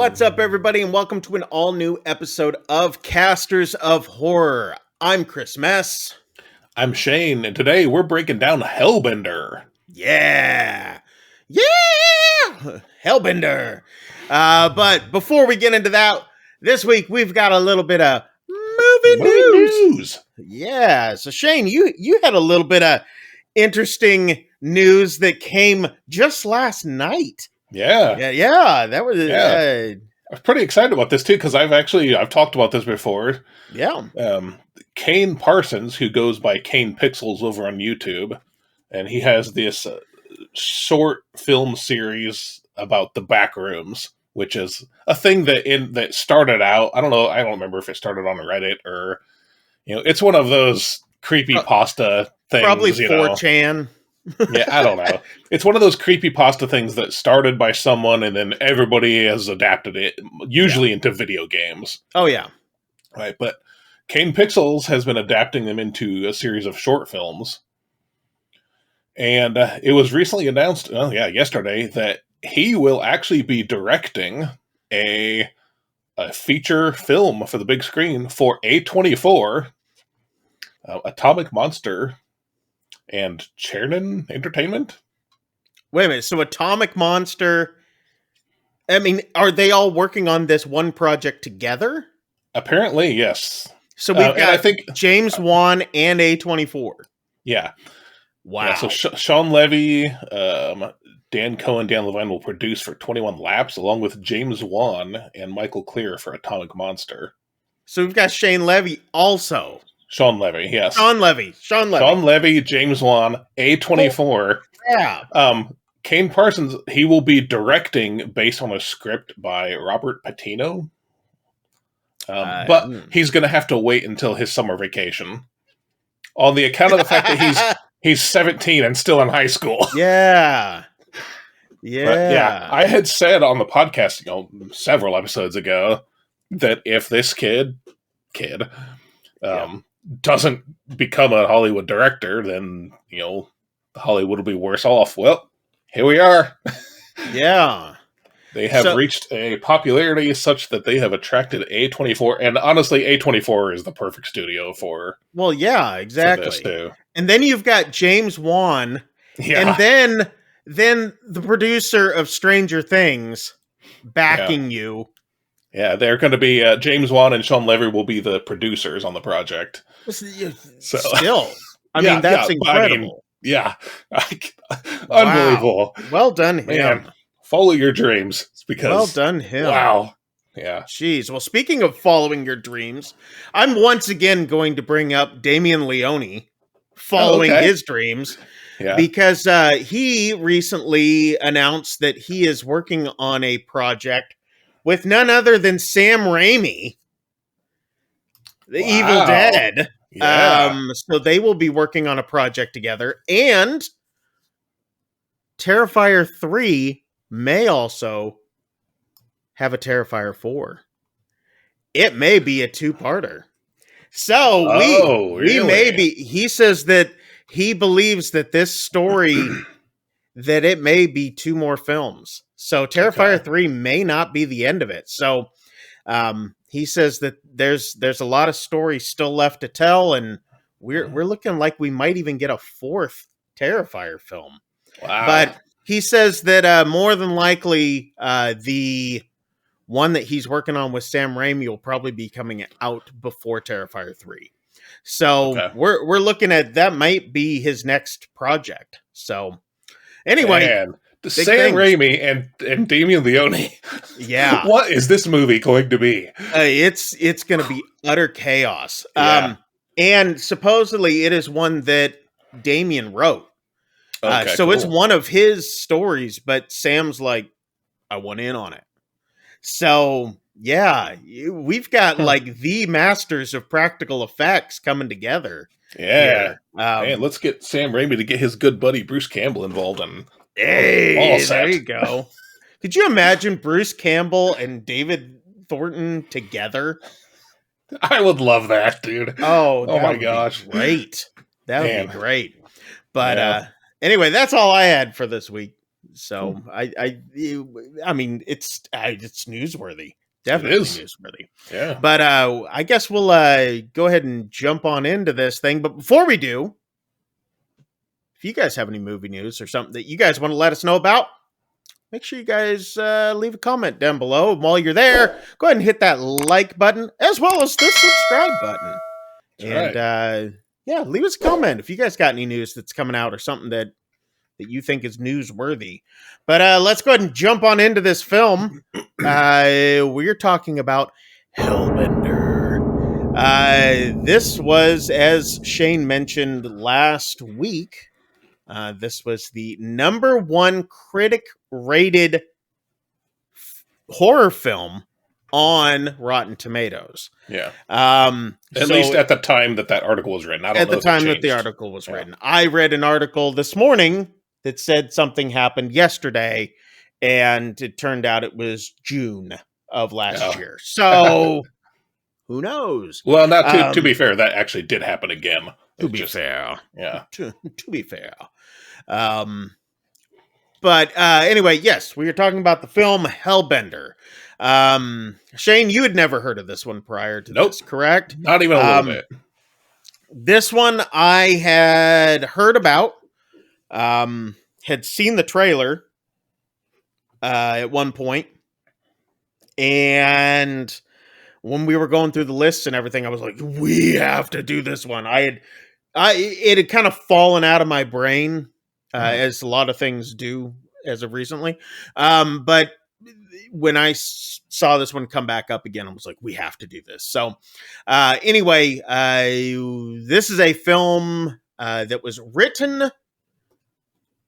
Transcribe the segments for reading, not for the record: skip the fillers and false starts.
What's up, everybody, and welcome to an all-new episode of Casters of Horror. I'm Chris Mess. I'm Shane, and today we're breaking down Hellbender. Yeah! Hellbender! But before we get into that, this week we've got a little bit of movie news. Yeah, so Shane, you had a little bit of interesting news that came just last night. Yeah, that was I was pretty excited about this too because I've talked about this before. Yeah. Kane Parsons, who goes by Kane Pixels over on YouTube, and he has this short film series about the back rooms, which is a thing that started out. I don't know. I don't remember if it started on Reddit or it's one of those creepypasta things. Probably 4chan. Yeah, I don't know. It's one of those creepypasta things that started by someone and then everybody has adapted it, usually into video games. Oh, yeah. Right, but Kane Pixels has been adapting them into a series of short films. And it was recently announced, yesterday, that he will actually be directing a feature film for the big screen for A24, Atomic Monster, and Chernin Entertainment? Wait a minute. So Atomic Monster, I mean, are they all working on this one project together? Apparently, yes. So we've got, I think, James Wan and A24. Yeah. Wow. Yeah, so Sean Levy, Dan Cohen, Dan Levine will produce for 21 Laps, along with James Wan and Michael Clear for Atomic Monster. So we've got Shane Levy also. Sean Levy, yes. Sean Levy, James Wan, A24. Yeah. Kane Parsons, he will be directing based on a script by Robert Patino. But he's going to have to wait until his summer vacation. On the account of the fact that he's 17 and still in high school. Yeah. Yeah. But yeah, I had said on the podcast, several episodes ago, that if this kid doesn't become a Hollywood director, then, Hollywood will be worse off. Well, here we are. Yeah. They have reached a popularity such that they have attracted A24, and honestly, A24 is the perfect studio for. Well, yeah, exactly. For this too. And then you've got James Wan, and then the producer of Stranger Things backing you. Yeah, they're going to be James Wan and Sean Levy will be the producers on the project. Still, I mean, that's incredible. Unbelievable. Well done, him. Man, follow your dreams. It's because well done, him. Wow. Yeah. Jeez. Well, speaking of following your dreams, I'm once again going to bring up Damien Leone following his dreams. Yeah. Because he recently announced that he is working on a project with none other than Sam Raimi, the Evil Dead. Yeah. So they will be working on a project together, and Terrifier 3 may also have a Terrifier 4. It may be a two-parter. So we may be. He says that he believes that this story that it may be two more films. So Terrifier 3 may not be the end of it. So he says that there's a lot of story still left to tell, and we're looking like we might even get a fourth Terrifier film. Wow. But he says that more than likely the one that he's working on with Sam Raimi will probably be coming out before Terrifier 3. So we're looking at that might be his next project. So anyway, Sam Raimi and Damien Leone. Yeah. What is this movie going to be? It's going to be utter chaos. Yeah. And supposedly it is one that Damien wrote. So it's one of his stories, but Sam's like, I want in on it. So yeah, we've got like the masters of practical effects coming together. Yeah. Man, let's get Sam Raimi to get his good buddy Bruce Campbell involved in. Hey, there you go. Could you imagine Bruce Campbell and David Thornton together? I would love that, dude. Oh my gosh. Great. That would be great. But anyway, that's all I had for this week. So I mean, it's newsworthy, It definitely is. newsworthy. Yeah. But I guess we'll go ahead and jump on into this thing. But before we do, if you guys have any movie news or something that you guys want to let us know about, make sure you guys leave a comment down below. And while you're there, go ahead and hit that like button as well as the subscribe button. That's And right. yeah, leave us a comment if you guys got any news that's coming out or something that you think is newsworthy. But let's go ahead and jump on into this film. We're talking about Hellbender. This was, as Shane mentioned last week, this was the #1 critic rated horror film on Rotten Tomatoes. Yeah. At least at the time that article was written. I don't know at the time that the article was written. I read an article this morning that said something happened yesterday, and it turned out it was June of last year. So who knows? Well, not to be fair, that actually did happen again. To be fair. Yeah. To be fair. But anyway, yes, we were talking about the film Hellbender. Shane, you had never heard of this one prior to this, correct? Not even a little bit. This one I had heard about, had seen the trailer at one point, and when we were going through the lists and everything, I was like, we have to do this one. It had kind of fallen out of my brain, as a lot of things do as of recently. But when I saw this one come back up again, I was like, we have to do this. So anyway, this is a film that was written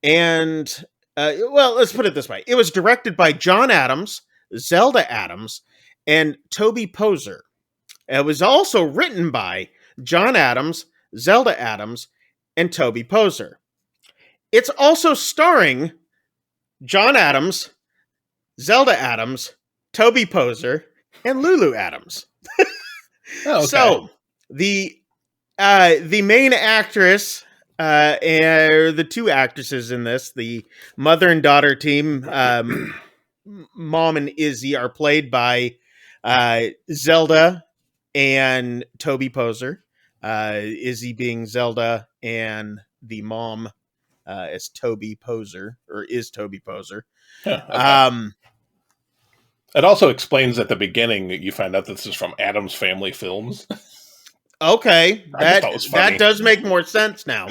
and, well, let's put it this way. It was directed by John Adams, Zelda Adams, and Toby Poser. It was also written by John Adams, Zelda Adams, and Toby Poser. It's also starring John Adams, Zelda Adams, Toby Poser, and Lulu Adams. Okay. So the main actress and the two actresses in this, the mother and daughter team, Mom and Izzy, are played by Zelda and Toby Poser. Izzy being Zelda, and the mom is Toby Poser, or is Toby Poser. Okay. It also explains at the beginning that you find out that this is from Addams Family Films. Okay, that does make more sense now.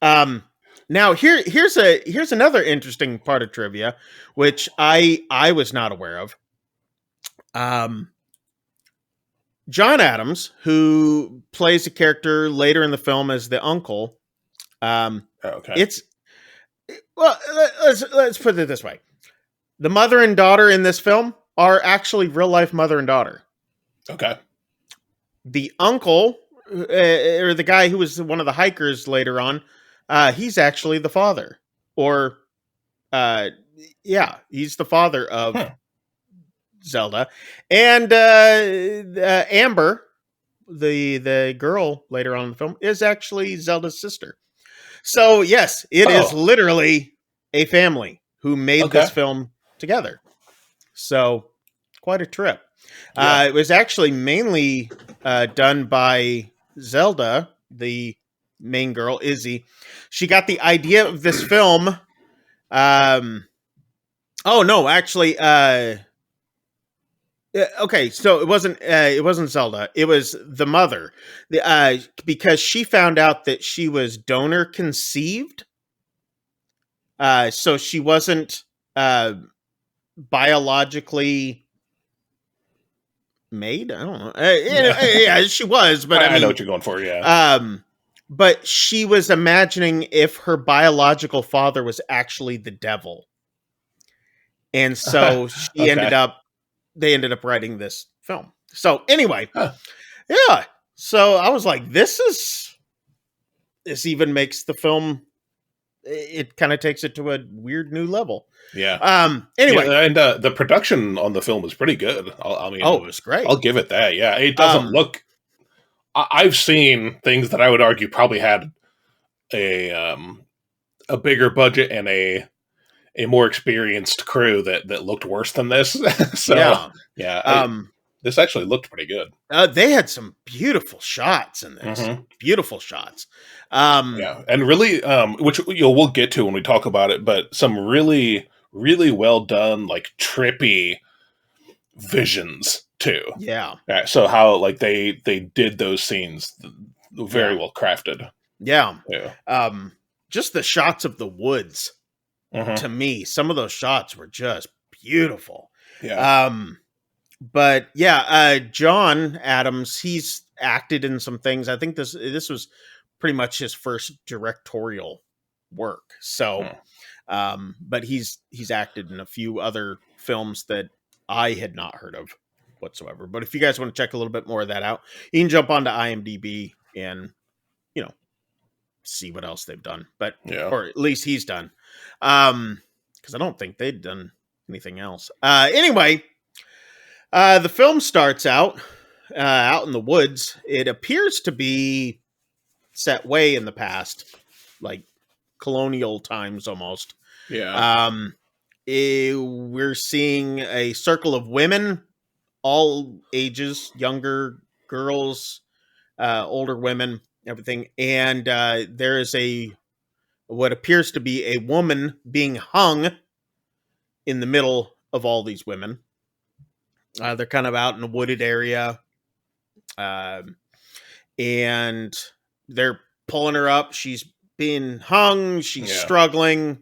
Now here's another interesting part of trivia, which I was not aware of. John Adams, who plays a character later in the film as the uncle. Okay. Let's put it this way. The mother and daughter in this film are actually real life mother and daughter. Okay. The uncle, or the guy who was one of the hikers later on, he's actually the father. Or, he's the father of Zelda. And Amber, the girl later on in the film, is actually Zelda's sister. So, yes, it is literally a family who made this film together. So, quite a trip. Yeah. It was actually mainly done by Zelda, the main girl, Izzy. She got the idea of this film. Okay, so it wasn't Zelda. It was the mother, because she found out that she was donor conceived. So she wasn't biologically made. I don't know. Yeah, she was, but I know what you're going for. Yeah. But she was imagining if her biological father was actually the devil, and so she ended up. They ended up writing this film. So anyway, yeah. So I was like, this even makes the film. It kind of takes it to a weird new level. Yeah. Anyway, and the production on the film is pretty good. it was great. I'll give it that. Yeah, it doesn't look. I've seen things that I would argue probably had a bigger budget and a more experienced crew that looked worse than this. So this actually looked pretty good. They had some beautiful shots in this. Mm-hmm. Beautiful shots. And really, which we'll get to when we talk about it, but some really, really well done, like trippy visions too. Yeah. So how like they did those scenes very well crafted. Yeah. Just the shots of the woods. Mm-hmm. To me, some of those shots were just beautiful. Yeah. But John Adams, he's acted in some things. I think this was pretty much his first directorial work. So, but he's acted in a few other films that I had not heard of whatsoever. But if you guys want to check a little bit more of that out, you can jump onto IMDb and, see what else they've done. But, or at least he's done. Because I don't think they'd done anything else. Anyway, the film starts out in the woods. It appears to be set way in the past, like colonial times almost. Yeah. We're seeing a circle of women, all ages, younger girls, older women, everything. And there is what appears to be a woman being hung in the middle of all these women. They're kind of out in a wooded area. And they're pulling her up. She's being hung. She's struggling.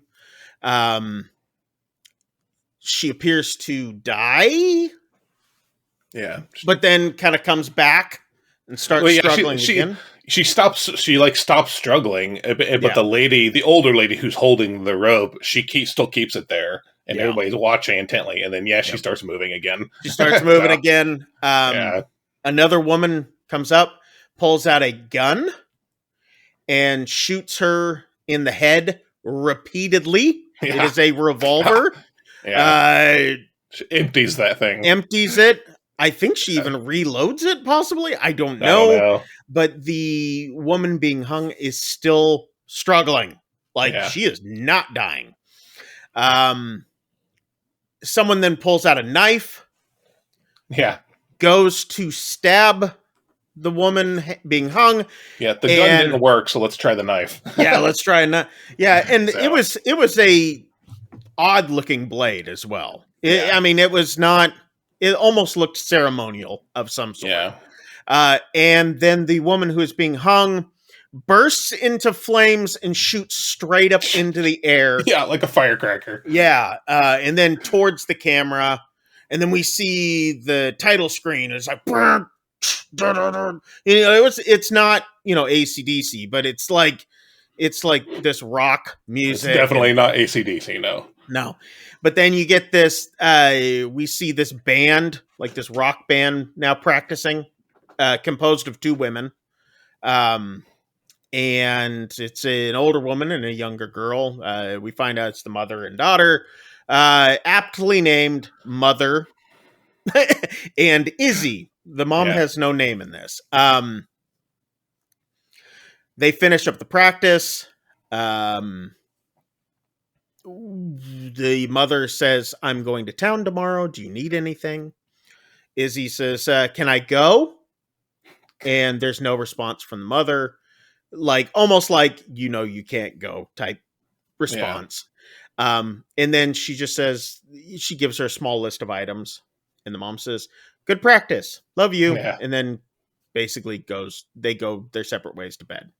She appears to die. Yeah. But then kind of comes back and starts struggling again. She stops struggling, but the older lady who's holding the rope, she still keeps it there. And everybody's watching intently. And then, she starts moving again. She starts moving again. Another woman comes up, pulls out a gun, and shoots her in the head repeatedly. Yeah. It is a revolver. She empties that thing. Empties it. I think she even reloads it, possibly. I don't know. But the woman being hung is still struggling. She is not dying. Someone then pulls out a knife. Yeah. Goes to stab the woman being hung. Yeah, the gun didn't work, so let's try the knife. Let's try a knife. Yeah, and it was a odd looking blade as well. I mean, it was not. It almost looked ceremonial of some sort. Yeah. And then the woman who is being hung bursts into flames and shoots straight up into the air. Yeah, like a firecracker. Yeah. And then towards the camera. And then we see the title screen. It's like, it's not, AC/DC, but it's like this rock music. It's definitely not AC/DC, no. No. But then you get this, we see this band, like this rock band now practicing, composed of two women. And it's an older woman and a younger girl. We find out it's the mother and daughter, aptly named Mother and Izzy. The mom has no name in this. They finish up the practice. The mother says, "I'm going to town tomorrow. Do you need anything?" Izzy says, "Can I go?" And there's no response from the mother. Almost like, you can't go type response. And then she just says, she gives her a small list of items. And the mom says, "Good practice. Love you." Yeah. And then basically they go their separate ways to bed.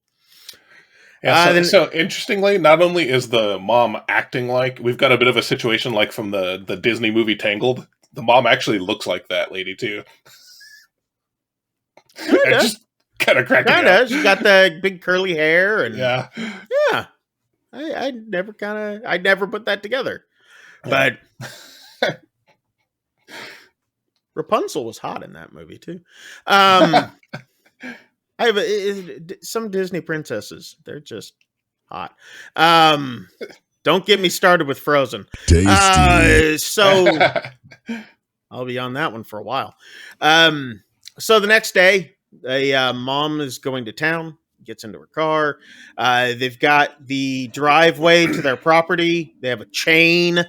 Yeah, so interestingly, not only is the mom acting like, we've got a bit of a situation like from the Disney movie Tangled, the mom actually looks like that lady too. Just kind of cracking up. She's got the big curly hair and yeah. I never put that together, but Rapunzel was hot in that movie too. I have some Disney princesses. They're just hot. Don't get me started with Frozen. So I'll be on that one for a while. So the next day, a mom is going to town. gets into her car. They've got the driveway to their property. They have a chain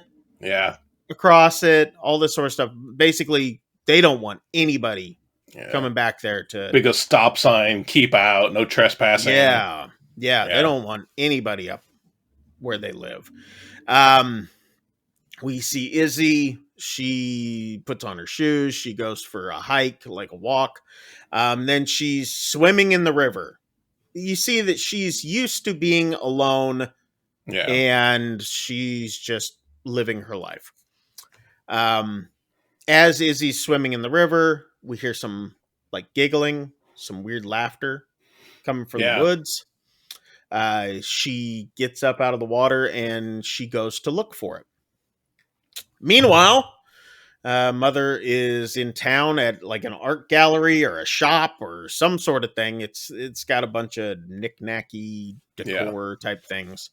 across it, all this sort of stuff. Basically, they don't want anybody coming back there to... Big stop sign, keep out, no trespassing. Yeah, they don't want anybody up where they live. We see Izzy. She puts on her shoes. She goes for a hike, like a walk. Then she's swimming in the river. You see that she's used to being alone, and she's just living her life. As Izzy's swimming in the river, we hear some like giggling, some weird laughter coming from the woods. She gets up out of the water and she goes to look for it. Meanwhile, Mother is in town at like an art gallery or a shop or some sort of thing. It's got a bunch of knick-knacky decor type things.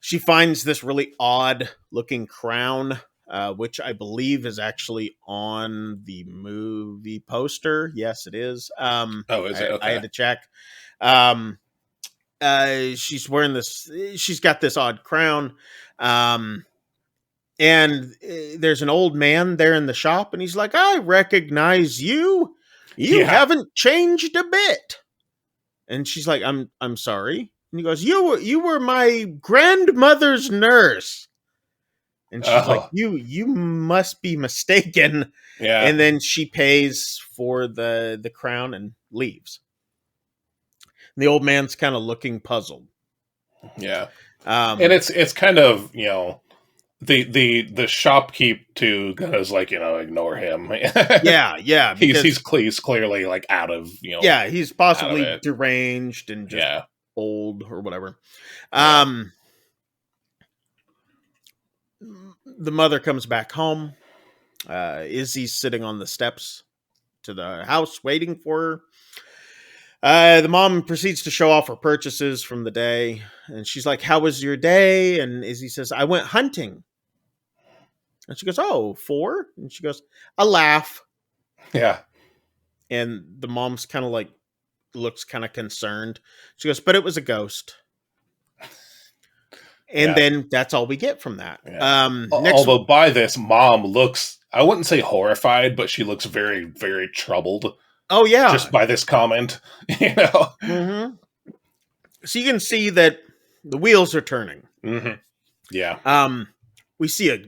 She finds this really odd looking crown, which I believe is actually on the movie poster. Yes, it is. Is it? Okay. I had to check. She's wearing this. She's got this odd crown. And there's an old man there in the shop, and he's like, "I recognize you. You haven't changed a bit." And she's like, I'm sorry." And he goes, You were my grandmother's nurse." And she's like, You must be mistaken." Yeah. And then she pays for the crown and leaves. And the old man's kind of looking puzzled. Yeah. And it's kind of, the shopkeep too is like, ignore him. Yeah. He's clearly like out of, he's possibly deranged and just old or whatever. The mother comes back home. Izzy's sitting on the steps to the house waiting for her. The mom proceeds to show off her purchases from the day. And she's like, "How was your day?" And Izzy says, "I went hunting." And she goes, "Oh, 4?" And she goes, "A laugh." Yeah. And the mom's kind of like, looks kind of concerned. She goes, "But it was a ghost." And then that's all we get from that. Yeah. Although by this, mom looks, I wouldn't say horrified, but she looks very, very troubled. Oh, yeah. Just by this comment, Mm-hmm. So you can see that the wheels are turning. Mm-hmm. Yeah. We see a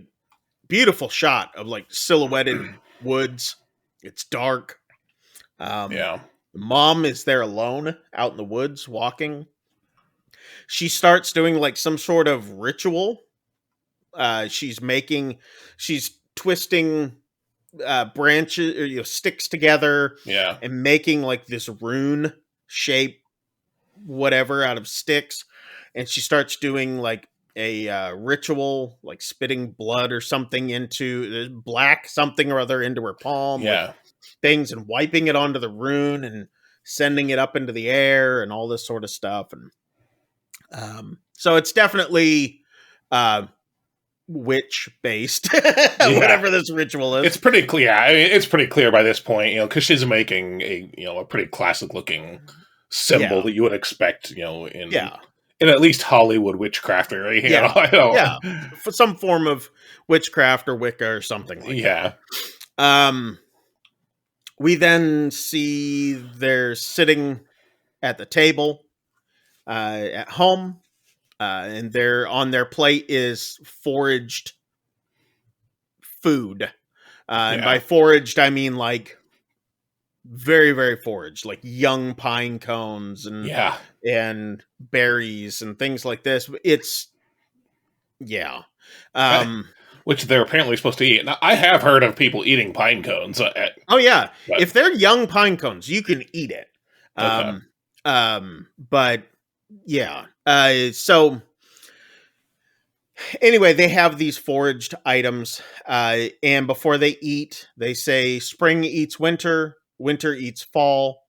beautiful shot of like silhouetted woods. It's dark. The mom is there alone out in the woods walking. She starts doing like some sort of ritual. She's twisting branches or sticks together. Yeah. And making like this rune shape, whatever, out of sticks. And she starts doing like a ritual, like spitting blood or something into black something or other into her palm. Yeah. Things, and wiping it onto the rune and sending it up into the air and all this sort of stuff. And so it's definitely witch based, whatever this ritual is. It's pretty clear. I mean, it's pretty clear by this point, because she's making a pretty classic looking symbol that you would expect, in at least Hollywood witchcraft area. For some form of witchcraft or Wicca or something like that. We then see they're sitting at the table at home, and they're on their plate is foraged food. And by foraged, I mean like very, very foraged, like young pine cones and berries and things like this. It's which they're apparently supposed to eat. Now, I have heard of people eating pine cones. If they're young pine cones, you can eat it. But so anyway, they have these foraged items, and before they eat, they say spring eats winter, winter eats fall,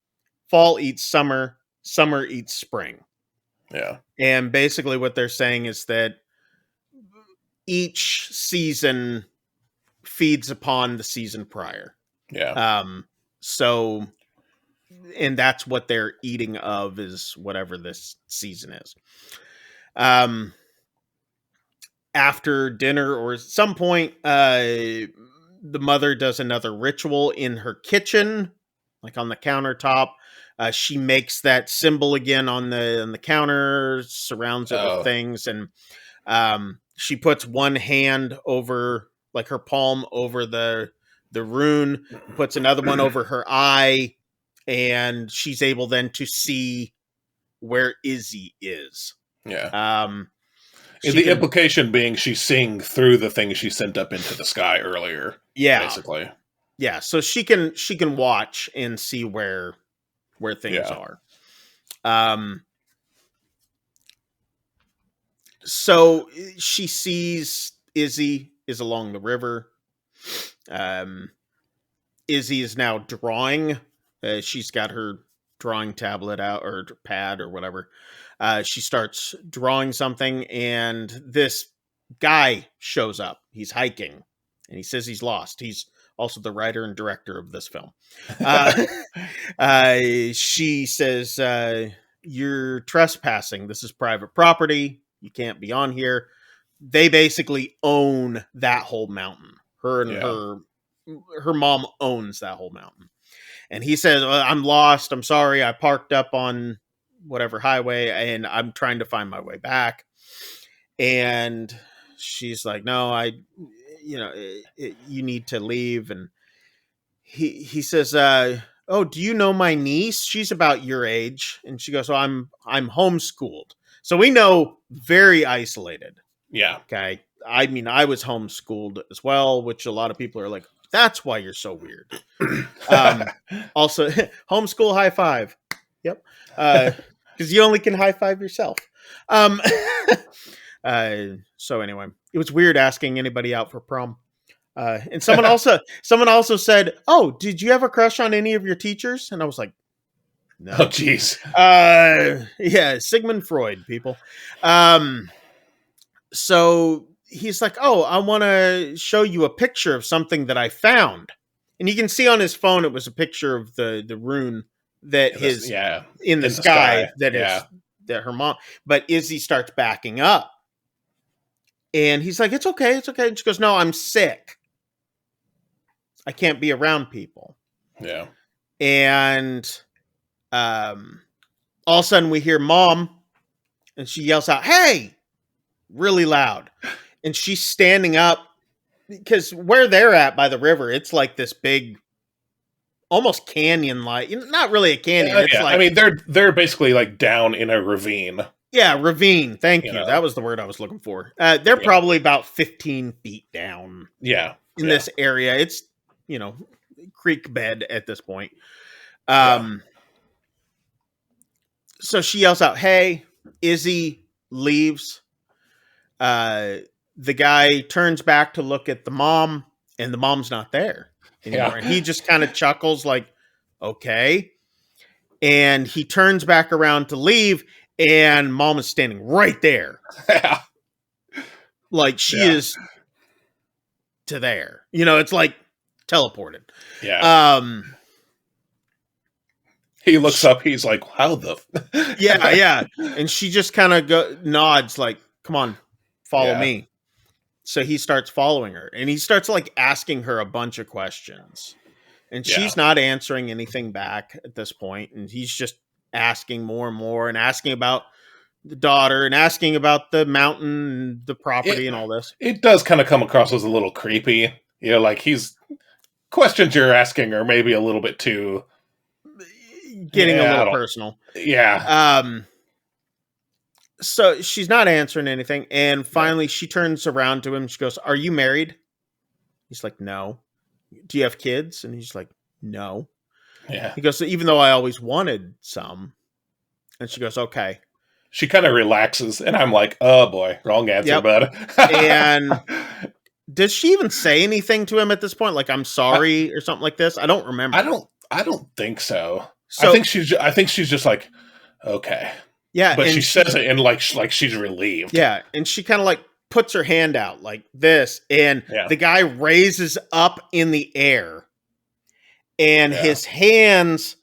fall eats summer, summer eats spring. Yeah. And basically what they're saying is that each season feeds upon the season prior. Yeah. So and that's what they're eating of, is whatever this season is. After dinner or at some point, the mother does another ritual in her kitchen, like on the countertop. She makes that symbol again on the counter, surrounds it with things, and she puts one hand over, like her palm over the rune, puts another one over her eye, and she's able then to see where Izzy is. Yeah. The implication being she's seeing through the thing she sent up into the sky earlier. Yeah. Basically. Yeah. So she can watch and see where things are. So she sees Izzy is along the river. Izzy is now drawing. She's got her drawing tablet out, or pad, or whatever. She starts drawing something, and this guy shows up. He's hiking, and he says he's lost. He's also the writer and director of this film. She says, "You're trespassing. This is private property. You can't be on here." They basically own that whole mountain. Her and her mom owns that whole mountain. And he says, "I'm lost. I'm sorry. I parked up on whatever highway, and I'm trying to find my way back." And she's like, "No, you need to leave." And he says, "Oh, do you know my niece? She's about your age." And she goes, "Oh, I'm homeschooled." So we know, very isolated. Yeah. Okay. I mean, I was homeschooled as well, which a lot of people are like, "That's why you're so weird." Also, homeschool high five. Yep. Because you only can high five yourself. So anyway, it was weird asking anybody out for prom. And someone also said, "Oh, did you have a crush on any of your teachers?" And I was like, "No." Oh, jeez. Yeah, Sigmund Freud, people. So he's like, "Oh, I want to show you a picture of something that I found." And you can see on his phone, it was a picture of the rune that in the sky that is that her mom. But Izzy starts backing up, and he's like, "It's okay, it's okay." And she goes, "No, I'm sick. I can't be around people." Yeah. And all of a sudden we hear Mom, and she yells out, "Hey!" really loud. And she's standing up, because where they're at by the river, it's like this big, almost canyon-like. Not really a canyon. It's like, I mean, they're basically like down in a ravine. Yeah, ravine. Thank you. That was the word I was looking for. They're probably about 15 feet down. Yeah. In this area. It's, creek bed at this point. So she yells out, "Hey!" Izzy leaves. The guy turns back to look at the mom, and the mom's not there anymore. Yeah. And he just kind of chuckles like, "Okay." And he turns back around to leave, and Mom is standing right there. Yeah. Like she is to there. It's like teleported. Yeah. He looks up, he's like, "How the Yeah. And she just kind of nods like, "Come on, follow me." So he starts following her, and he starts like asking her a bunch of questions, and she's not answering anything back at this point. And he's just asking more and more, and asking about the daughter, and asking about the mountain and the property and all this. It does kind of come across as a little creepy. Like he's questions you're asking are maybe a little bit too getting a little personal. Yeah. So she's not answering anything, and finally she turns around to him. She goes, "Are you married?" He's like, "No." "Do you have kids?" And he's like, "No." Yeah. He goes, "Even though I always wanted some." And she goes, "Okay." She kind of relaxes, and I'm like, "Oh boy, wrong answer, bud." And does she even say anything to him at this point? Like, "I'm sorry," or something like this? I don't remember. I don't think so. I think she's just like, "Okay." Yeah. But she says it in like she's relieved. Yeah. And she kind of like puts her hand out like this, and the guy raises up in the air, and his hands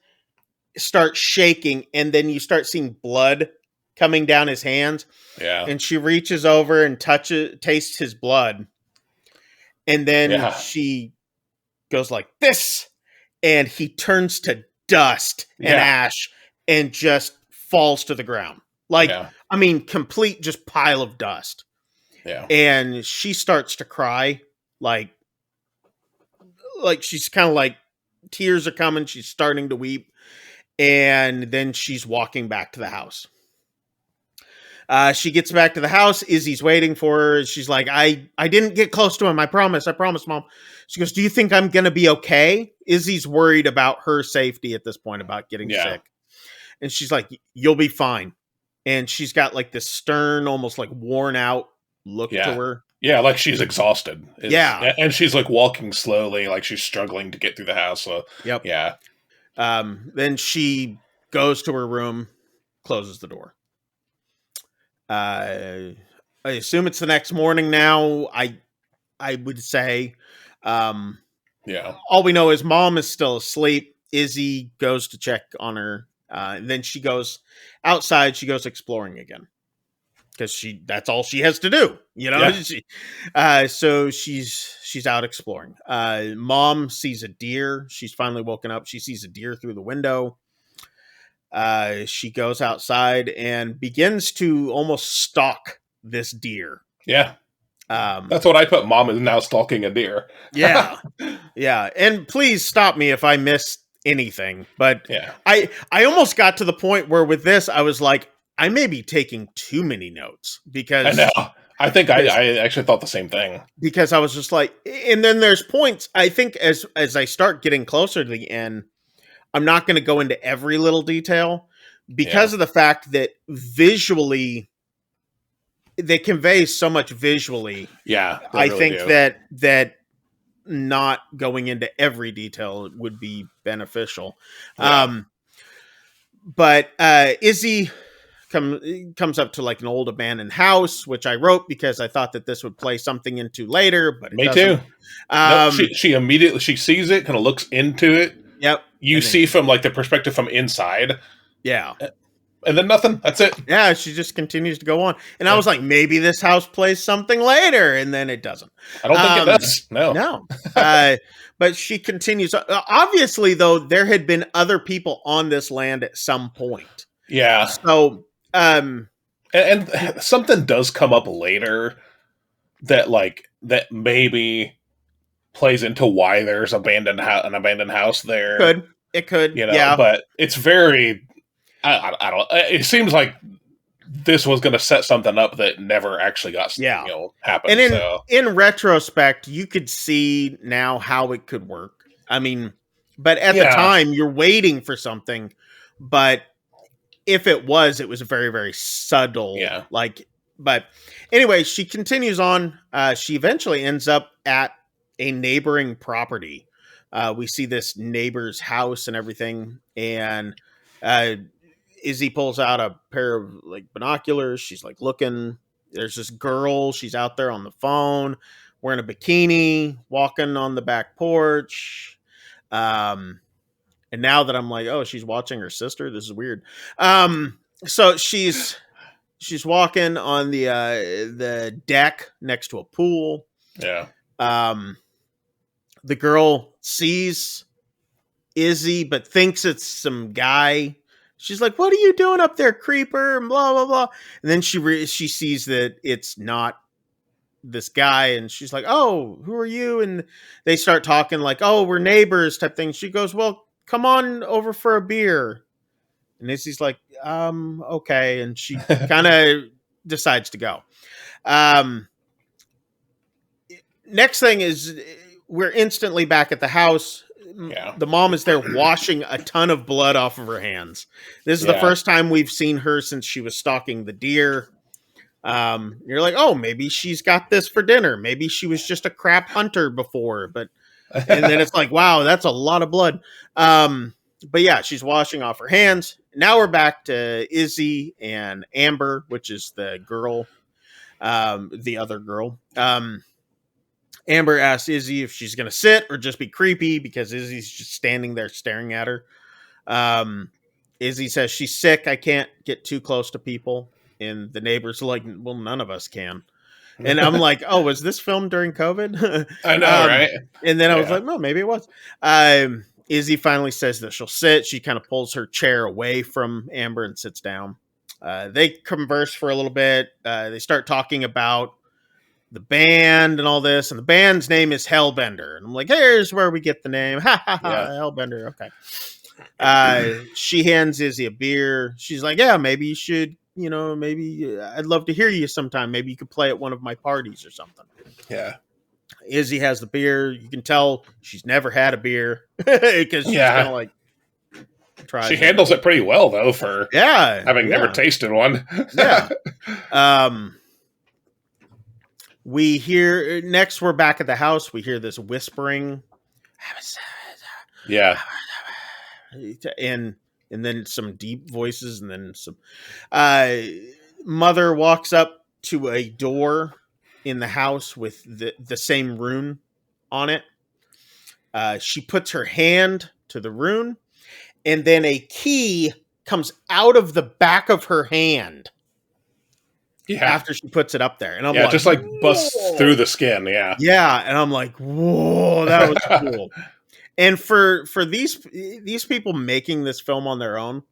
starts shaking, and then you start seeing blood coming down his hands. Yeah. And she reaches over and tastes his blood. And then Yeah. she goes like this, and he turns to dust and Yeah. ash and just falls to the ground. Like, Yeah. I mean, complete just pile of dust. Yeah. And she starts to cry, like she's kind of like tears are coming. She's starting to weep. And then she's walking back to the house. She gets back to the house. Izzy's waiting for her. She's like, I didn't get close to him. I promise, Mom. She goes, do you think I'm going to be okay? Izzy's worried about her safety at this point, about getting sick. And she's like, you'll be fine. And she's got like this stern, almost like worn out look to her. Yeah, like she's exhausted. Yeah. And she's like walking slowly, like she's struggling to get through the house. So, yep. Yeah. Then she goes to her room, closes the door. I assume it's the next morning now. I would say. Yeah. All we know is Mom is still asleep. Izzy goes to check on her. And then she goes outside. She goes exploring again, because that's all she has to do, you know. Yeah. So she's out exploring. Mom sees a deer. She's finally woken up. She sees a deer through the window. She goes outside and begins to almost stalk this deer. Yeah. That's what I put. Mom is now stalking a deer. Yeah. Yeah. And please stop me if I miss anything. But yeah. I almost got to the point where with this, I was like, I may be taking too many notes, because I know. I think I actually thought the same thing. Because I was just like, and then there's points, I think, as I start getting closer to the end, I'm not going to go into every little detail, because of the fact that visually they convey so much visually. Yeah. I really think that not going into every detail would be beneficial. Yeah. But Izzy comes up to like an old abandoned house, which I wrote because I thought that this would play something into later, but me too. She immediately sees it, kind of looks into it. Yep. You see from like the perspective from inside. Yeah. And then nothing. That's it. Yeah, she just continues to go on. And I was like, maybe this house plays something later, and then it doesn't. I don't think it does. No. But she continues. Obviously, though, there had been other people on this land at some point. Yeah. So, and something does come up later that maybe plays into why there's an abandoned house there. It could, you know, yeah. But it's very, I don't. It seems like this was going to set something up that never actually got, happened. And in retrospect, you could see now how it could work. I mean, but at the time, you're waiting for something. But if it was very, very subtle. Yeah. But anyway, she continues on. She eventually ends up at a neighboring property. We see this neighbor's house and everything, and Izzy pulls out a pair of like binoculars. She's like looking. There's this girl. She's out there on the phone, wearing a bikini, walking on the back porch. And now that I'm like, oh, she's watching her sister. This is weird. So she's walking on the deck next to a pool. Yeah. The girl sees Izzy, but thinks it's some guy. She's like, "What are you doing up there, creeper?" And blah blah blah. And then she sees that it's not this guy, and she's like, "Oh, who are you?" And they start talking like, "Oh, we're neighbors," type thing. She goes, "Well, come on over for a beer." And Izzy's like, okay. And she kind of decides to go. Next thing is we're instantly back at the house. Yeah. The mom is there washing a ton of blood off of her hands. This is the first time we've seen her since she was stalking the deer. You're like, oh, maybe she's got this for dinner. Maybe she was just a crap hunter before, and then it's like, wow, that's a lot of blood. But yeah, she's washing off her hands. Now we're back to Izzy and Amber, which is the girl, the other girl. Amber asks Izzy if she's going to sit or just be creepy, because Izzy's just standing there staring at her. Izzy says she's sick. I can't get too close to people. And the neighbors are like, well, none of us can. And I'm like, oh, was this filmed during COVID? I know, right? And then I was Yeah. like, well, maybe it was. Izzy finally says that she'll sit. She kind of pulls her chair away from Amber and sits down. They converse for a little bit. They start talking about the band and all this. And the band's name is Hellbender. And I'm like, here's where we get the name. Ha ha ha, Hellbender. Okay. She hands Izzy a beer. She's like, yeah, maybe you should, maybe I'd love to hear you sometime. Maybe you could play at one of my parties or something. Yeah. Izzy has the beer. You can tell she's never had a beer because she's kind of like tries. She handles it pretty well though for having never tasted one. Yeah. We hear next. We're back at the house. We hear this whispering. Yeah. And then some deep voices, and then some. Mother walks up to a door in the house with the same rune on it. She puts her hand to the rune, and then a key comes out of the back of her hand. Yeah. After she puts it up there. And I'm like, just like busts through the skin. Yeah. Yeah. And I'm like, whoa, that was cool. And for these people making this film on their own,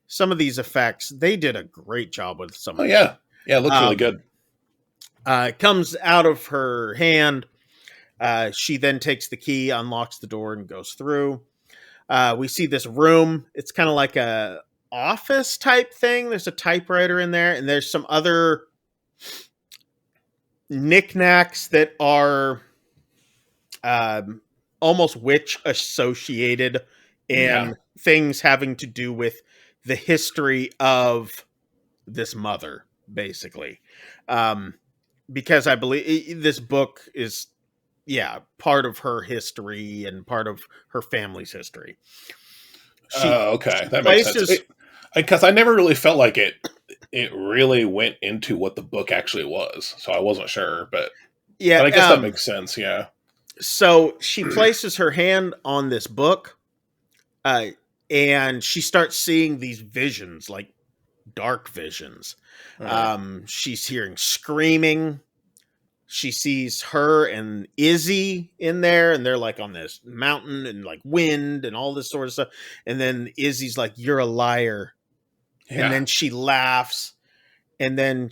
some of these effects, they did a great job with some. Oh, yeah. Yeah, it looks really good. It comes out of her hand. She then takes the key, unlocks the door, and goes through. We see this room. It's kind of like a office type thing. There's a typewriter in there, and there's some other knickknacks that are almost witch associated and things having to do with the history of this mother, basically. Because I believe this book is, part of her history and part of her family's history. Okay. That makes sense. Because I never really felt like it really went into what the book actually was. So I wasn't sure, but I guess that makes sense. Yeah. So she places her hand on this book, and she starts seeing these visions, like dark visions. She's hearing screaming. She sees her and Izzy in there, and they're like on this mountain and like wind and all this sort of stuff. And then Izzy's like, "You're a liar." Yeah. And then she laughs. And then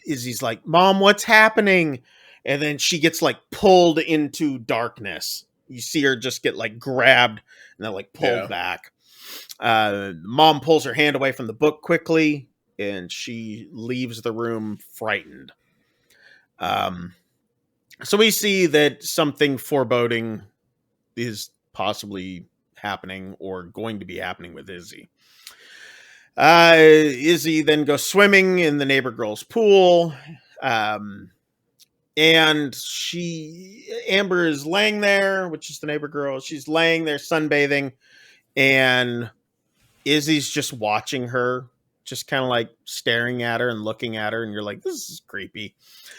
Izzy's like, "Mom, what's happening?" And then she gets like pulled into darkness. You see her just get like grabbed and then like pulled back. Mom pulls her hand away from the book quickly, and she leaves the room frightened. So we see that something foreboding is possibly happening or going to be happening with Izzy. Izzy then goes swimming in the neighbor girl's pool. And Amber is laying there, which is the neighbor girl. She's laying there sunbathing, and Izzy's just watching her, just kind of like staring at her and looking at her. And you're like, this is creepy.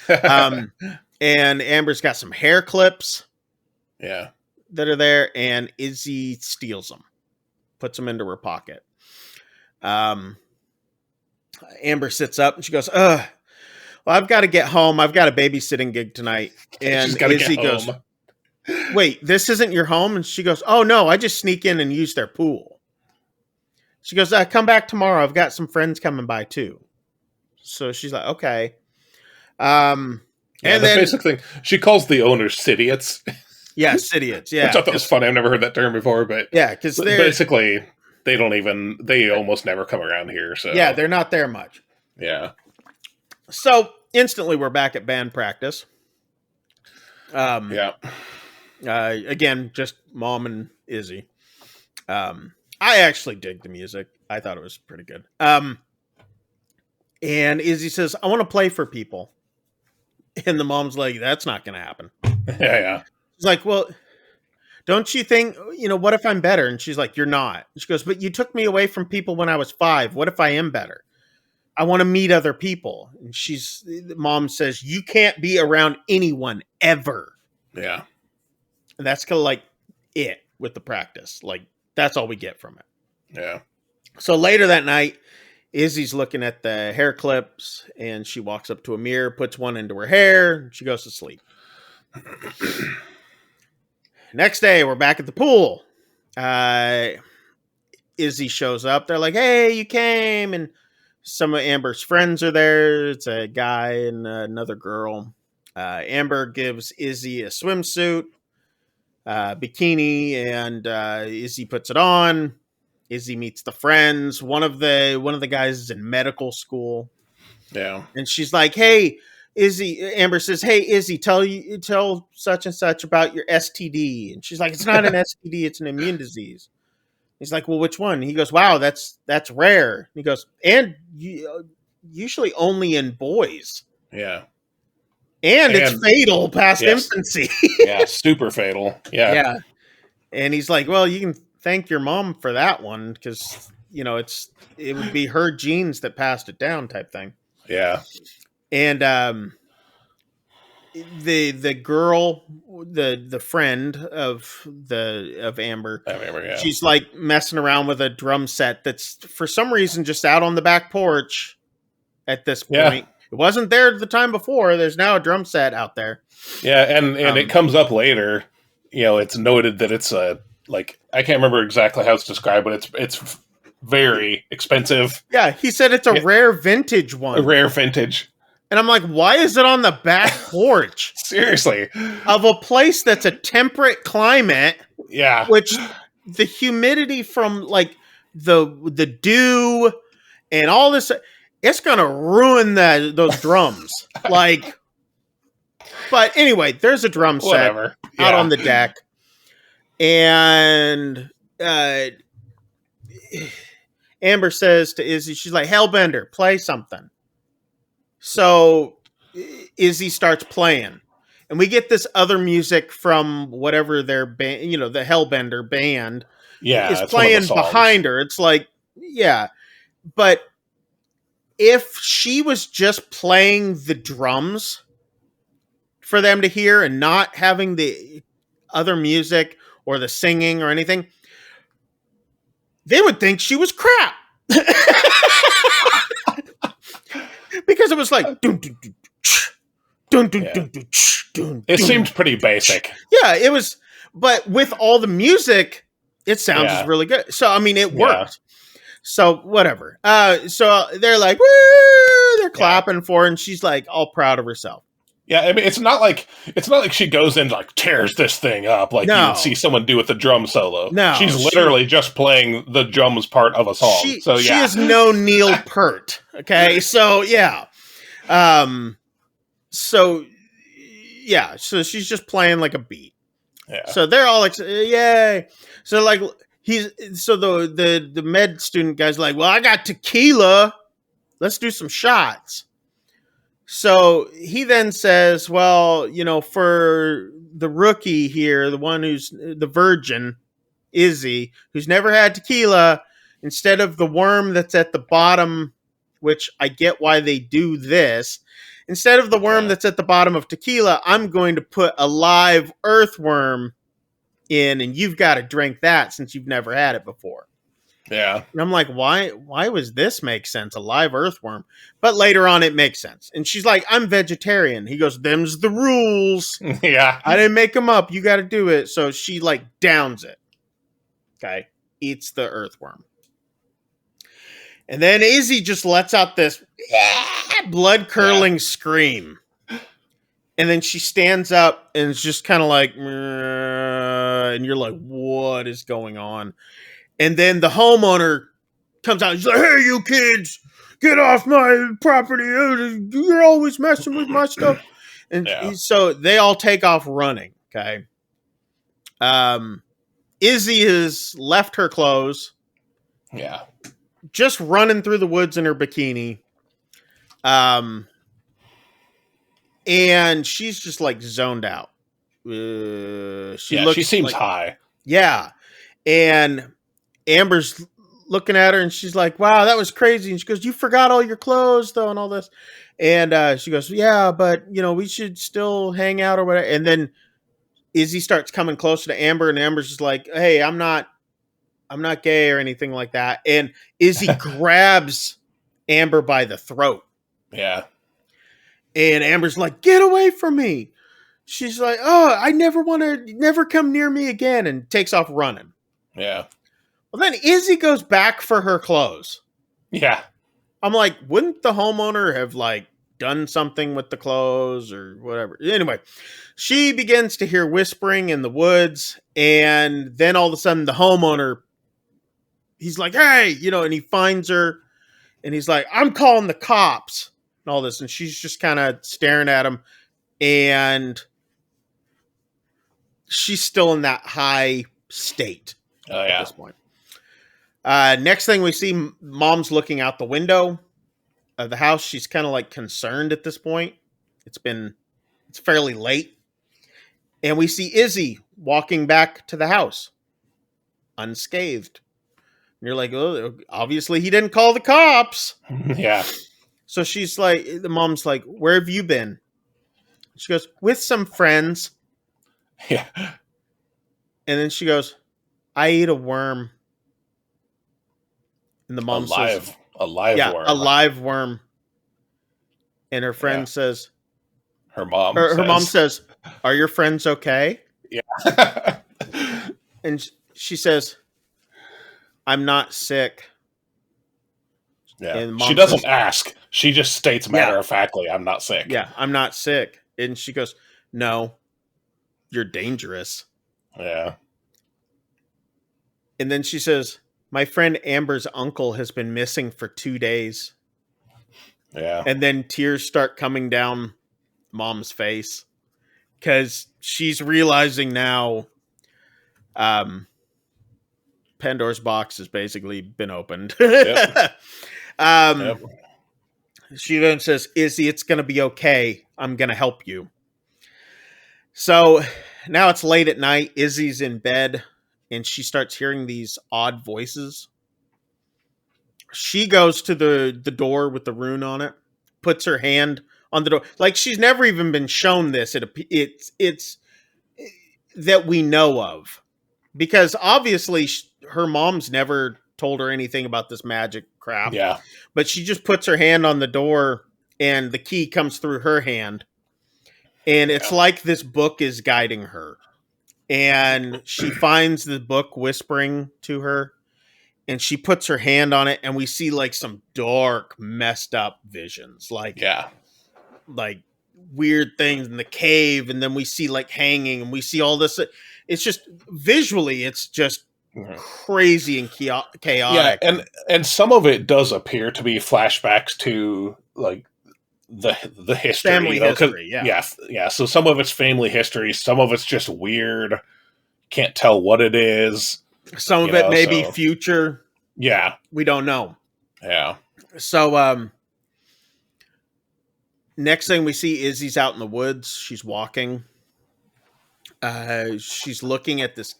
And Amber's got some hair clips. Yeah. That are there, and Izzy steals them, puts them into her pocket. Amber sits up and she goes, well, I've got to get home. I've got a babysitting gig tonight. And Izzy goes, wait, this isn't your home? And she goes, oh no, I just sneak in and use their pool. She goes, come back tomorrow. I've got some friends coming by too. So she's like, okay. And the then basic thing, she calls the owners Sidiots. Yeah, Sidiots. Yeah. Which I thought was funny. I've never heard that term before, but because basically they almost never come around here. So yeah, they're not there much. Yeah. So instantly we're back at band practice. Again, just Mom and Izzy. I actually dig the music. I thought it was pretty good. And Izzy says, I want to play for people. And the mom's like, that's not going to happen. Yeah. She's like, well, don't you think, what if I'm better? And she's like, you're not. And she goes, but you took me away from people when I was 5. What if I am better? I want to meet other people. And the mom says, you can't be around anyone ever. Yeah. And that's kind of like it with the practice. Like, that's all we get from it. Yeah. So later that night, Izzy's looking at the hair clips, and she walks up to a mirror, puts one into her hair, and she goes to sleep. Next day, we're back at the pool. Izzy shows up. They're like, "Hey, you came," and some of Amber's friends are there. It's a guy and another girl. Amber gives Izzy a swimsuit, bikini, and Izzy puts it on. Izzy meets the friends. One of the guys is in medical school. Yeah. And she's like, "Hey, Izzy." Amber says, "Hey, Izzy, tell such and such about your STD." And she's like, "It's not an STD, it's an immune disease." He's like, "Well, which one?" He goes, "Wow, that's rare." And he goes, "And usually only in boys." Yeah. And it's fatal past infancy. Yeah, super fatal. Yeah. Yeah. And he's like, "Well, you can thank your mom for that one because, it would be her genes that passed it down type thing." Yeah. And the girl, the friend of Amber, yeah. she's like messing around with a drum set that's for some reason just out on the back porch at this point. It wasn't there the time before. There's now a drum set out there. Yeah, and it comes up later. It's noted that it's I can't remember exactly how it's described, but it's very expensive. Yeah, he said it's a rare vintage one. A rare vintage. And I'm like, why is it on the back porch? Seriously. Of a place that's a temperate climate. Yeah. Which the humidity from like the dew and all this, it's gonna ruin those drums. But anyway, there's a drum set out on the deck, and Amber says to Izzy, she's like, "Hellbender, play something." So Izzy starts playing, and we get this other music from whatever their band, the Hellbender band, is playing behind her. It's like, yeah, but if she was just playing the drums for them to hear and not having the other music or the singing or anything, they would think she was crap. Because it was like it seemed pretty basic. Yeah, it was, but with all the music, it sounds really good. So I mean, it worked. So whatever. So they're like, woo! They're clapping for her, and she's like all proud of herself. Yeah, I mean, it's not like she goes in like tears this thing up like you would see someone do with the drum solo. No, she's literally just playing the drums part of a song. She is no Neil Peart. Okay, so yeah, so she's just playing like a beat. Yeah. So they're all like, yay! So like the med student guy's like, well, I got tequila. Let's do some shots. So he then says, well, for the rookie here, the one who's the virgin, Izzy, who's never had tequila, instead of the worm that's at the bottom, which I get why they do this, instead of the worm that's at the bottom of tequila, I'm going to put a live earthworm in, and you've got to drink that since you've never had it before. Yeah. And I'm like, why was this make sense? A live earthworm. But later on it makes sense. And she's like, I'm vegetarian. He goes, them's the rules. Yeah. I didn't make them up. You got to do it. So she like downs it. Okay. Eats the earthworm. And then Izzy just lets out this blood curdling scream. And then she stands up and it's just kind of like, and you're like, what is going on? And then the homeowner comes out. He's like, hey, you kids, get off my property. You're always messing with my stuff. And so they all take off running. Okay. Izzy has left her clothes. Yeah. Just running through the woods in her bikini. And she's just like zoned out. She seems high. Yeah. And Amber's looking at her and she's like, wow, that was crazy. And she goes, you forgot all your clothes though and all this. And she goes, yeah, but we should still hang out or whatever. And then Izzy starts coming closer to Amber and Amber's just like, hey, I'm not I'm not gay or anything like that. And Izzy grabs Amber by the throat. Yeah. And Amber's like, get away from me. She's like, oh, I never come near me again, and takes off running. Yeah. Well, then Izzy goes back for her clothes. Yeah. I'm like, wouldn't the homeowner have like done something with the clothes or whatever? Anyway, she begins to hear whispering in the woods, and then all of a sudden the homeowner, he's like, hey, and he finds her, and he's like, I'm calling the cops and all this, and she's just kind of staring at him, and she's still in that high state at this point. Next thing we see, Mom's looking out the window of the house. She's kind of like concerned at this point. It's fairly late. And we see Izzy walking back to the house unscathed. And you're like, oh, obviously he didn't call the cops. Yeah. So she's like, the mom's like, where have you been? She goes, with some friends. Yeah. And then she goes, I ate a worm. And the mom says, a live worm. A live worm. And her friend says, her mom says, are your friends okay? Yeah. And she says, I'm not sick. Yeah. She doesn't ask. She just states matter-of-factly, I'm not sick. Yeah, I'm not sick. And she goes, no, you're dangerous. Yeah. And then she says, my friend Amber's uncle has been missing for 2 days. Yeah. And then tears start coming down Mom's face because she's realizing now Pandora's box has basically been opened. Yep. Yep. She then says, Izzy, it's going to be okay. I'm going to help you. So now it's late at night. Izzy's in bed and she starts hearing these odd voices. She goes to the door with the rune on it, puts her hand on the door. Like she's never even been shown this. It's that we know of, because obviously her mom's never told her anything about this magic crap. Yeah. But she just puts her hand on the door and the key comes through her hand. And it's like this book is guiding her. And she finds the book whispering to her. And she puts her hand on it, and we see like some dark, messed up visions, like weird things in the cave, and then we see like hanging, and we see all this. It's just visually, it's just crazy and chaotic. Yeah, and some of it does appear to be flashbacks to like the history, family history. Yeah. So some of it's family history, some of it's just weird. Can't tell what it is. Some of it may be future. Yeah. We don't know. Yeah. So, next thing we see, Izzy's out in the woods. She's walking. She's looking at this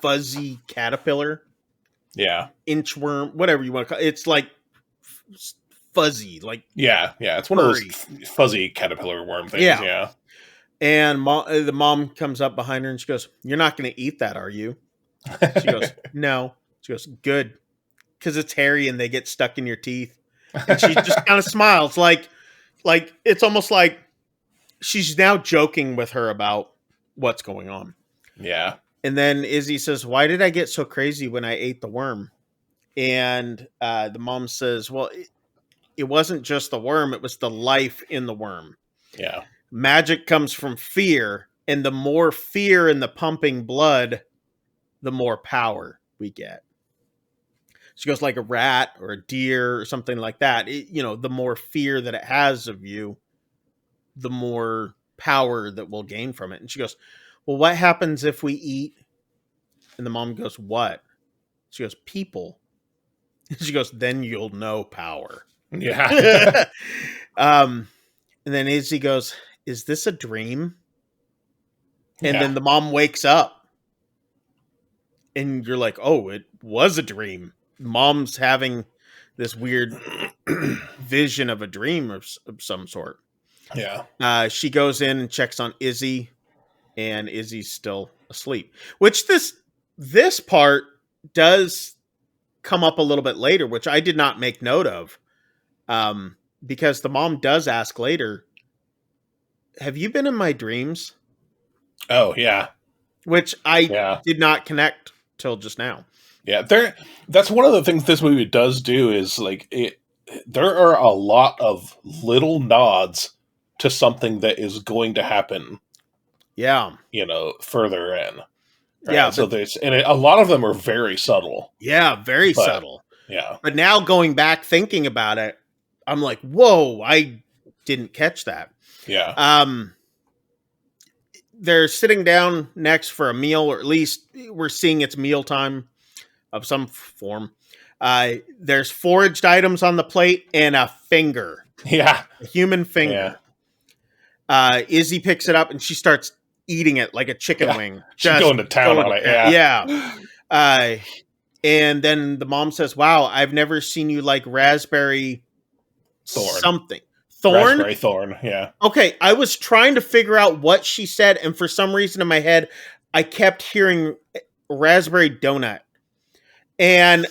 fuzzy caterpillar. Yeah. Inchworm, whatever you want to call it. It's like fuzzy. Like yeah. It's one of those fuzzy caterpillar worm things. Yeah. And the mom comes up behind her and she goes, you're not going to eat that, are you? She goes, no. She goes, good. Because it's hairy and they get stuck in your teeth. And she just kind of smiles. Like it's almost like she's now joking with her about what's going on. Yeah. And then Izzy says, why did I get so crazy when I ate the worm? And the mom says, well, it wasn't just the worm. It was the life in the worm. Yeah. Magic comes from fear. And the more fear in the pumping blood, the more power we get. She goes, like a rat or a deer or something like that. The more fear that it has of you, the more power that we'll gain from it. And she goes, well, what happens if we eat? And the mom goes, what? She goes, people. And she goes, then you'll know power. Yeah. And then Izzy goes, is this a dream? And then the mom wakes up. And you're like, oh, it was a dream. Mom's having this weird vision of a dream of some sort. Yeah. She goes in and checks on Izzy, and Izzy's still asleep. Which this part, does come up a little bit later, which I did not make note of. Because the mom does ask later, have you been in my dreams? Oh, yeah. Which I Yeah. did not connect till just now. Yeah. That's one of the things this movie does do is like there are a lot of little nods to something that is going to happen. Yeah. Further in. Right. Yeah. So a lot of them are very subtle. Yeah. Very subtle. Yeah. But now going back thinking about it, I'm like, whoa, I didn't catch that. Yeah. They're sitting down next for a meal, or at least we're seeing it's mealtime of some form. There's foraged items on the plate and a finger. Yeah. A human finger. Yeah. Izzy picks it up and she starts eating it like a chicken wing. She's going to town on it. Yeah. And then the mom says, wow, I've never seen you like raspberry thorn. Something. Thorn? Raspberry thorn, yeah. Okay, I was trying to figure out what she said, and for some reason in my head, I kept hearing raspberry donut. And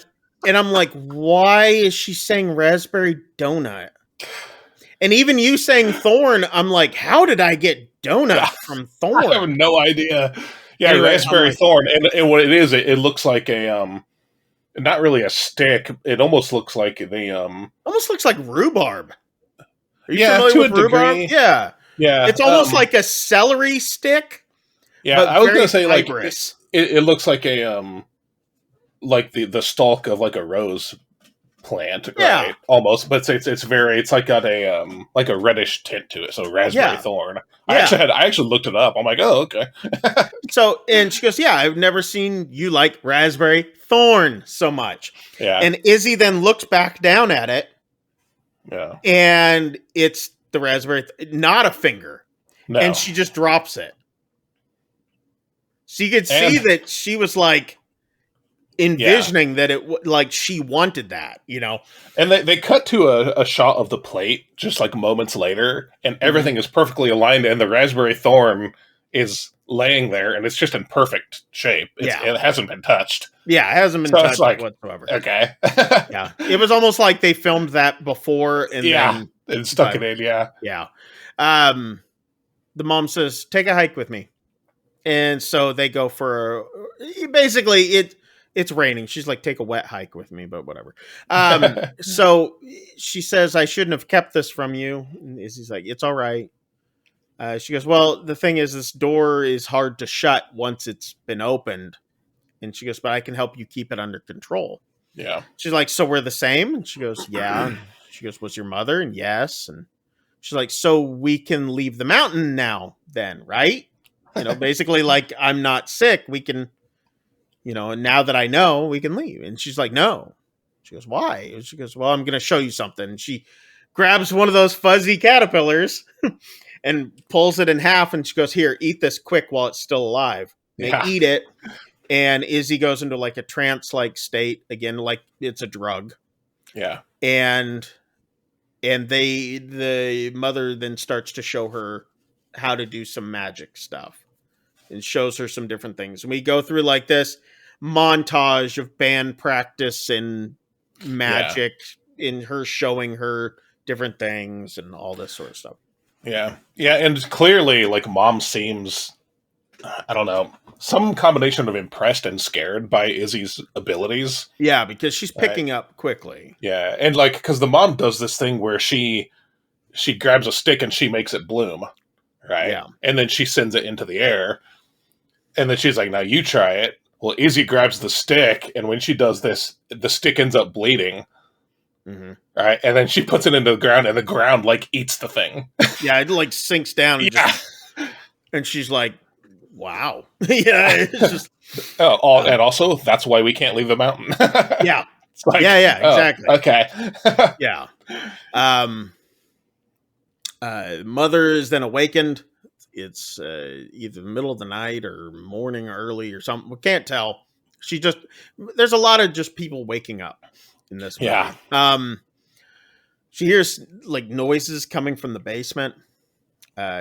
I'm like, why is she saying raspberry donut? And even you saying thorn, I'm like, how did I get donut from thorn? I have no idea. Yeah, anyway, raspberry thorn. And what it is, it looks like a not really a stick. It almost looks like almost looks like rhurbarb. Are you familiar with rhubarb? Degree. Yeah. Yeah. It's almost like a celery stick. Yeah, I was gonna say fibrous. Like it looks like a like the stalk of like a rose plant, right? Almost, but it's like got a like a reddish tint to it. So raspberry thorn. Yeah. I actually looked it up. I'm like, oh, okay. So, and she goes, yeah, I've never seen you like raspberry thorn so much. Yeah. And Izzy then looks back down at it. Yeah. And it's the raspberry, not a finger. No. And she just drops it. So you could see that she was like envisioning that it like she wanted that, And they cut to a shot of the plate just like moments later, and everything is perfectly aligned, and the raspberry thorn is laying there, and it's just in perfect shape. It hasn't been touched. Yeah, it hasn't been touched whatsoever. Okay. Yeah. It was almost like they filmed that before and then stuck it in, Yeah. The mom says, take a hike with me. And so they go for basically it's raining. She's like, take a wet hike with me, but whatever. So she says, I shouldn't have kept this from you. And Izzy's like, it's all right. She goes, well, the thing is, this door is hard to shut once it's been opened. And she goes, but I can help you keep it under control. Yeah. She's like, so we're the same? And she goes, yeah. And she goes, was your mother? And yes. And she's like, so we can leave the mountain now then, right? Basically like, I'm not sick. We can, and now that I know, we can leave. And she's like, no. She goes, why? And she goes, well, I'm going to show you something. And she grabs one of those fuzzy caterpillars and pulls it in half. And she goes, here, eat this quick while it's still alive. They eat it. And Izzy goes into like a trance-like state again, like it's a drug. Yeah. And the mother then starts to show her how to do some magic stuff and shows her some different things. And we go through like this montage of band practice and magic in her showing her different things and all this sort of stuff. Yeah. Yeah. And clearly like mom seems, I don't know, some combination of impressed and scared by Izzy's abilities. Yeah, because she's picking up quickly. Yeah, and like, because the mom does this thing where she grabs a stick and she makes it bloom, right? Yeah. And then she sends it into the air. And then she's like, now you try it. Well, Izzy grabs the stick, and when she does this, the stick ends up bleeding. Mm-hmm. Right? And then she puts it into the ground, and the ground, like, eats the thing. Yeah, it, like, sinks down. And she's like, wow. Yeah, it's just... and also, that's why we can't leave the mountain. Yeah. Like, exactly. Okay. Yeah. Mother is then awakened. It's either the middle of the night or morning early or something. We can't tell. There's a lot of just people waking up in this movie. Yeah. She hears like noises coming from the basement.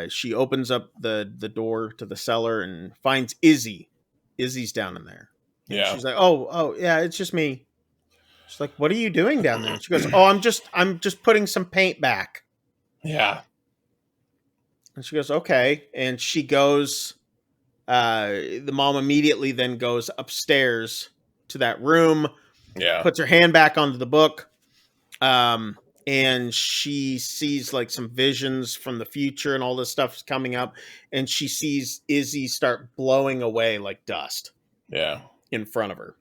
She opens up the door to the cellar and finds Izzy. Izzy's down in there. And Yeah. she's like, oh, yeah, it's just me. She's like, what are you doing down there? And she goes, oh, I'm just putting some paint back. Yeah. And she goes, okay. And she goes, the mom immediately then goes upstairs to that room, Yeah. puts her hand back onto the book. And she sees like some visions from the future and all this stuff is coming up. And she sees Izzy start blowing away like dust. Yeah. In front of her.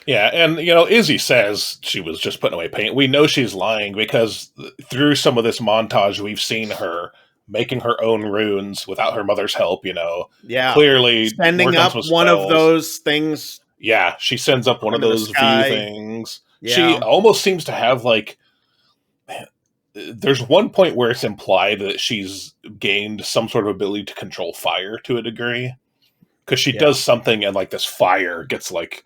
Yeah, and Izzy says she was just putting away paint. We know she's lying because through some of this montage, we've seen her making her own runes without her mother's help. Yeah, clearly sending up one of those things. Yeah, she sends up one of those view things. Yeah. She almost seems to have like. There's one point where it's implied that she's gained some sort of ability to control fire to a degree, because she does something and like this fire gets like.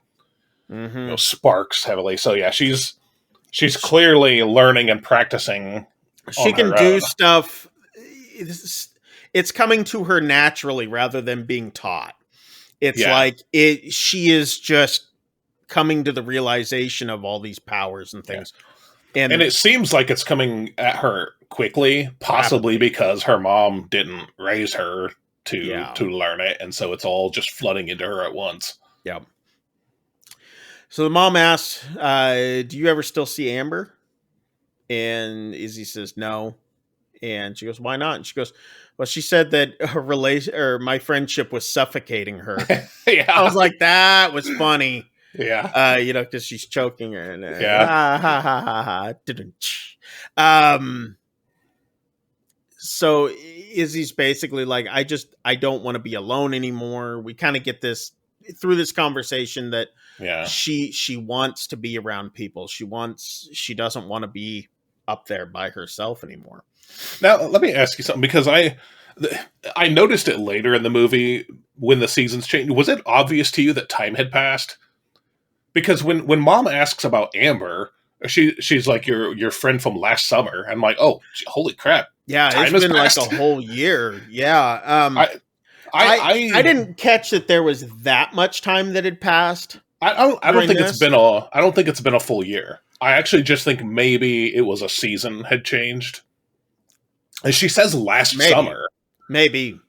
Sparks heavily. So yeah, she's clearly learning and practicing. She can do stuff. It's coming to her naturally rather than being taught. It's like she is just coming to the realization of all these powers and things. Yeah. And it seems like it's coming at her quickly, possibly because her mom didn't raise her to learn it, and so it's all just flooding into her at once. Yeah. So the mom asks, do you ever still see Amber? And Izzy says no. And she goes, why not? And she goes, well, she said that her my friendship was suffocating her. Yeah. I was like, that was funny. Yeah. Because she's choking her. And, so Izzy's basically like, I don't want to be alone anymore. We kind of get this through this conversation that she wants to be around people. She doesn't want to be up there by herself anymore. Now, let me ask you something, because I noticed it later in the movie when the seasons changed. Was it obvious to you that time had passed? Because when Mom asks about Amber, she's like your friend from last summer. I'm like, oh, holy crap! Yeah, time it's been passed. Like a whole year. Yeah. I didn't catch that there was that much time that had passed. I don't think it's been a full year. I actually just think maybe it was a season had changed. And she says last summer. Maybe.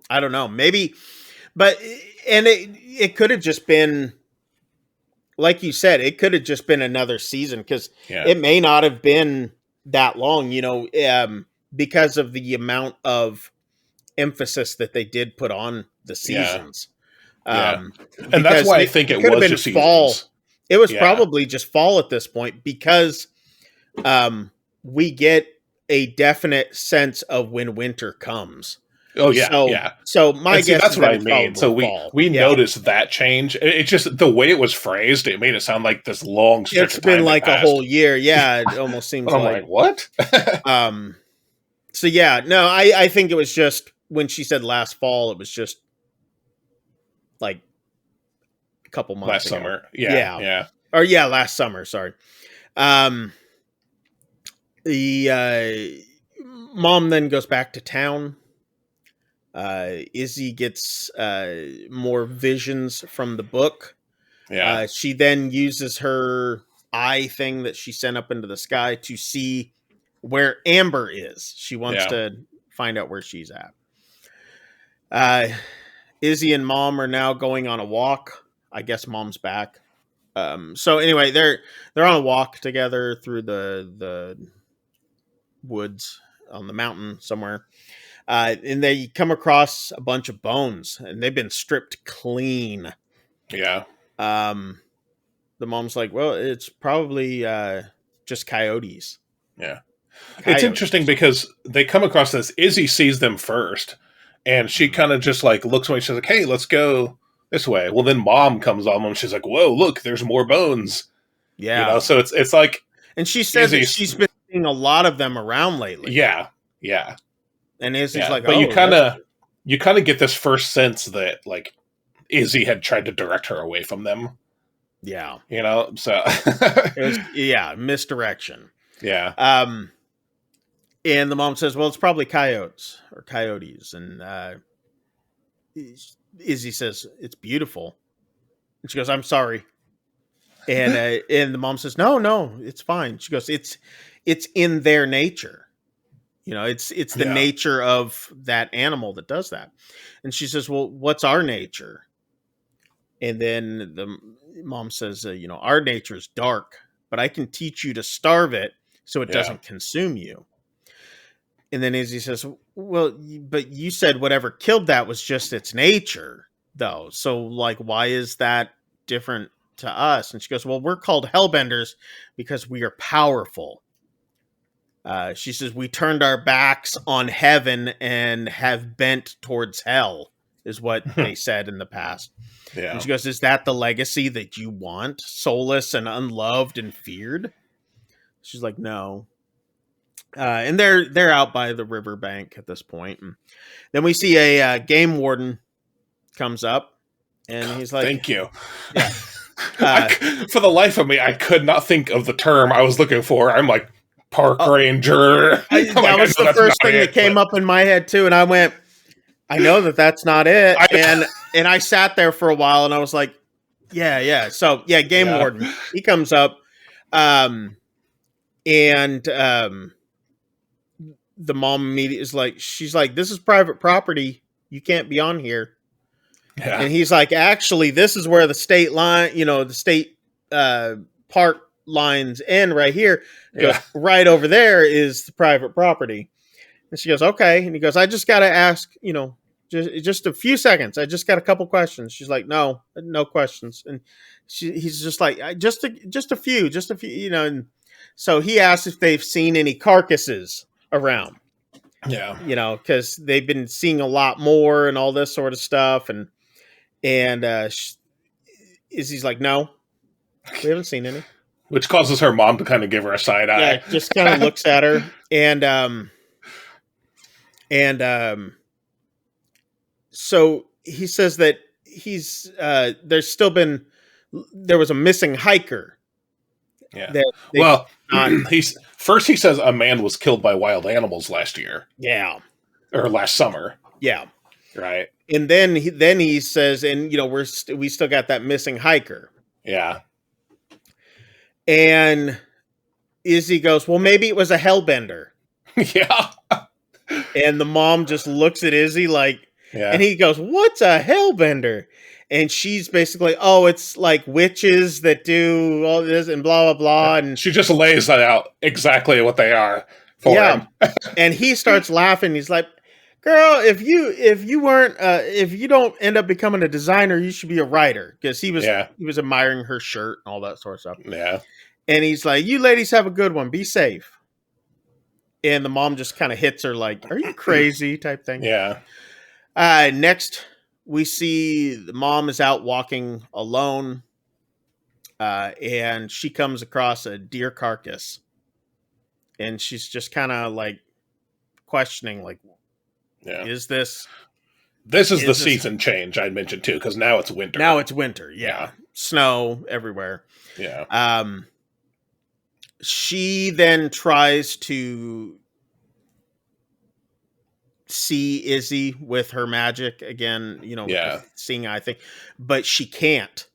I don't know. Maybe. But it could have just been, like you said, it could have just been another season, because it may not have been that long, because of the amount of emphasis that they did put on the seasons. And that's why I think it was just fall. Seasons. It was probably just fall at this point, because we get a definite sense of when winter comes. Oh yeah, So my guess that's is what I mean. So we noticed that change. It's just the way it was phrased. It made it sound like this long stretch. It's been like a whole year. Yeah, it almost seems like what? So yeah, no, I think it was just when she said last fall, it was just like a couple months last ago. Summer. Yeah. Or last summer, sorry. The mom then goes back to town. Izzy gets more visions from the book. Yeah. She then uses her eye thing that she sent up into the sky to see where Amber is. She wants to find out where she's at. Izzy and Mom are now going on a walk. I guess Mom's back. So anyway, they're on a walk together through the woods on the mountain somewhere. And they come across a bunch of bones, and they've been stripped clean. Yeah. The mom's like, well, it's probably just coyotes. Yeah. It's interesting because they come across this. Izzy sees them first, and she kind of just like looks away. She's like, hey, let's go this way. Well, then Mom comes on, and she's like, whoa, look, there's more bones. Yeah. So it's like... And she said that she's been seeing a lot of them around lately. Yeah. And Izzy's like, but you kind of get this first sense that like Izzy had tried to direct her away from them. Yeah. So it was, misdirection. Yeah. And the mom says, well, it's probably coyotes. And Izzy says, it's beautiful. And she goes, I'm sorry. And the mom says, no, it's fine. She goes, it's in their nature. It's the Yeah. nature of that animal that does that. And she says, well, what's our nature? And then the mom says, our nature is dark, but I can teach you to starve it so it Yeah. doesn't consume you. And then Izzy says, well, but you said whatever killed that was just its nature, though. So, like, why is that different to us? And she goes, well, we're called Hellbenders because we are powerful. She says, we turned our backs on heaven and have bent towards hell, is what they said in the past. Yeah. And she goes, is that the legacy that you want? Soulless and unloved and feared? She's like, no. And they're out by the riverbank at this point. And then we see a game warden comes up, and he's like, "Thank you." Yeah. For the life of me, I could not think of the term I was looking for. I'm like, park ranger. That was the first thing that came up in my head too, and I went, I know that's not it. And I sat there for a while, and I was like, yeah. So yeah, game warden. He comes up, and the mom immediately is like, she's like, this is private property. You can't be on here. Yeah. And he's like, actually, this is where the state line, the state park lines end right here. Goes, right over there is the private property. And she goes, okay. And he goes, I just got to ask, just a few seconds. I just got a couple questions. She's like, no questions. And he's just like, just a few. And so he asks if they've seen any carcasses around. Yeah. Because they've been seeing a lot more and all this sort of stuff. And Izzy's like, no, we haven't seen any. Which causes her mom to kind of give her a side eye. Yeah, just kind of looks at her. So he says that there was a missing hiker. Yeah. Well, he says a man was killed by wild animals last year. Yeah. Or last summer. Yeah. Right. And then he says, and we still got that missing hiker. Yeah. And Izzy goes, well, maybe it was a hellbender. Yeah. And the mom just looks at Izzy like, and he goes, what's a hellbender? And she's basically, it's like witches that do all this and blah, blah, blah. And she just lays that out exactly what they are for him. And he starts laughing. He's like, girl, if you don't end up becoming a designer, you should be a writer. Because he was admiring her shirt and all that sort of stuff. Yeah. And he's like, you ladies have a good one. Be safe. And the mom just kind of hits her like, are you crazy type thing. Yeah. Next, we see the mom is out walking alone. And she comes across a deer carcass. And she's just kind of like questioning, like, is this... This is the season change I mentioned too, because now it's winter. Now it's winter, yeah. Snow everywhere. Yeah. She then tries to see Izzy with her magic again, seeing eye thing, but she can't.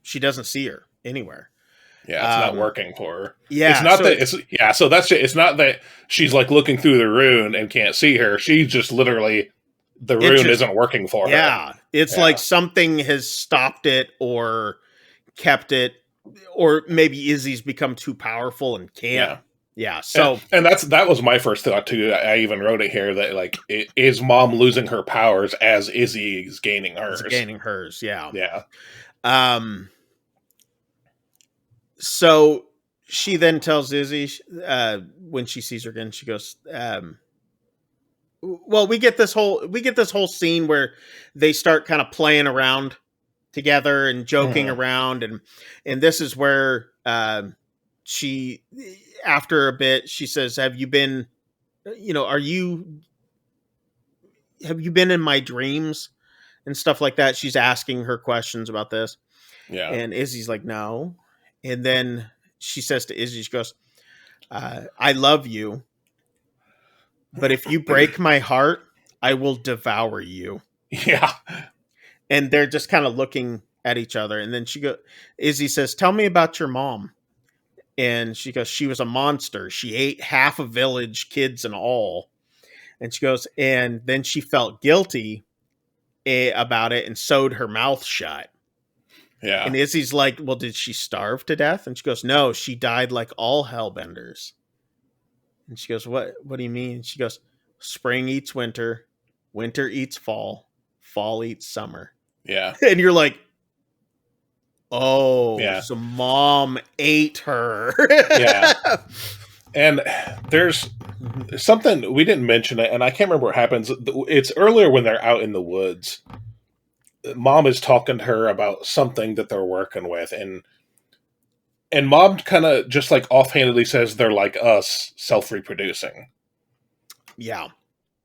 She doesn't see her anywhere. Yeah, it's not working for her. Yeah, it's not so that's it. It's not that she's like looking through the rune and can't see her. She's just literally the rune isn't working for her. Yeah, it's like something has stopped it or kept it, or maybe Izzy's become too powerful and can't. Yeah. So and that was my first thought too. I even wrote it here that like is mom losing her powers as Izzy's gaining hers. Yeah. Yeah. So she then tells Izzy when she sees her again, she goes, well, we get this whole scene where they start kind of playing around together and joking around, and this is where she, after a bit, she says, have you been in my dreams and stuff like that? She's asking her questions about this. Yeah. And Izzy's like, no. And then she says to Izzy, she goes, I love you, but if you break my heart, I will devour you. Yeah. And they're just kind of looking at each other. And then Izzy says, "Tell me about your mom." And she goes, "She was a monster. She ate half a village, kids and all." And she goes, and then she felt guilty about it and sewed her mouth shut. Yeah. And Izzy's like, "Well, did she starve to death?" And she goes, "No, she died like all Hellbenders." And she goes, What do you mean?" She goes, "Spring eats winter, winter eats fall, fall eats summer." Yeah. And you're like, oh, Yeah. so mom ate her. Yeah. And there's something we didn't mention it, and I can't remember what happens. It's earlier when they're out in the woods. Mom is talking to her about something that they're working with, and mom kind of just like offhandedly says they're like us, self-reproducing. Yeah.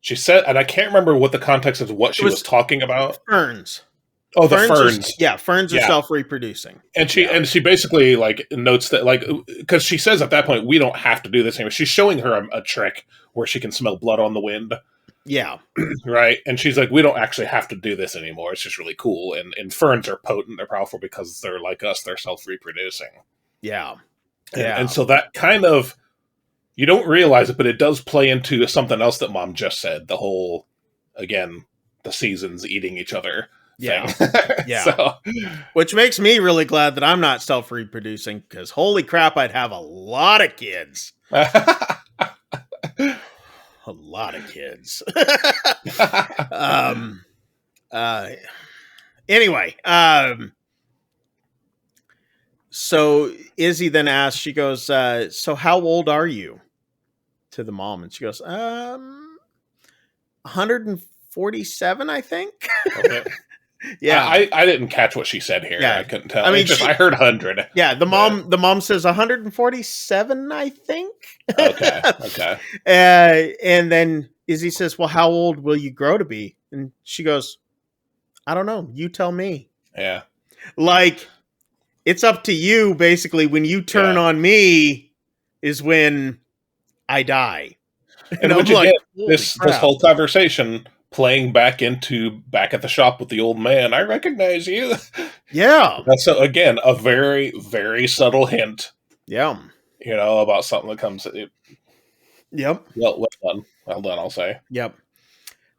She said, and I can't remember what the context of what she was talking about. Ferns. Oh, the ferns. Ferns are self-reproducing. And she basically like notes that, like, because she says at that point, we don't have to do this anymore. She's showing her a trick where she can smell blood on the wind. Yeah. Right. And she's like, we don't actually have to do this anymore. It's just really cool. And ferns are potent. They're powerful because they're like us. They're self-reproducing. Yeah. And so that kind of, you don't realize it, but it does play into something else that mom just said. The whole, again, the seasons eating each other. Yeah. Yeah. So. Which makes me really glad that I'm not self-reproducing, because holy crap, I'd have a lot of kids. A lot of kids. Anyway, so Izzy then asks, she goes, "So how old are you?" to the mom. And she goes, 147, I think. Okay. Yeah. I didn't catch what she said here. Yeah. I couldn't tell. I mean, I heard 100. Yeah, the mom says 147, I think. Okay. And then Izzy says, "Well, how old will you grow to be?" And she goes, "I don't know. You tell me." Yeah. Like, it's up to you, basically. When you turn on me is when I die. And I'm like, this whole conversation playing back at the shop with the old man. I recognize you. Yeah. That's, again, a very, very subtle hint. Yeah. About something that comes. Yep. Well done. Well done, I'll say. Yep.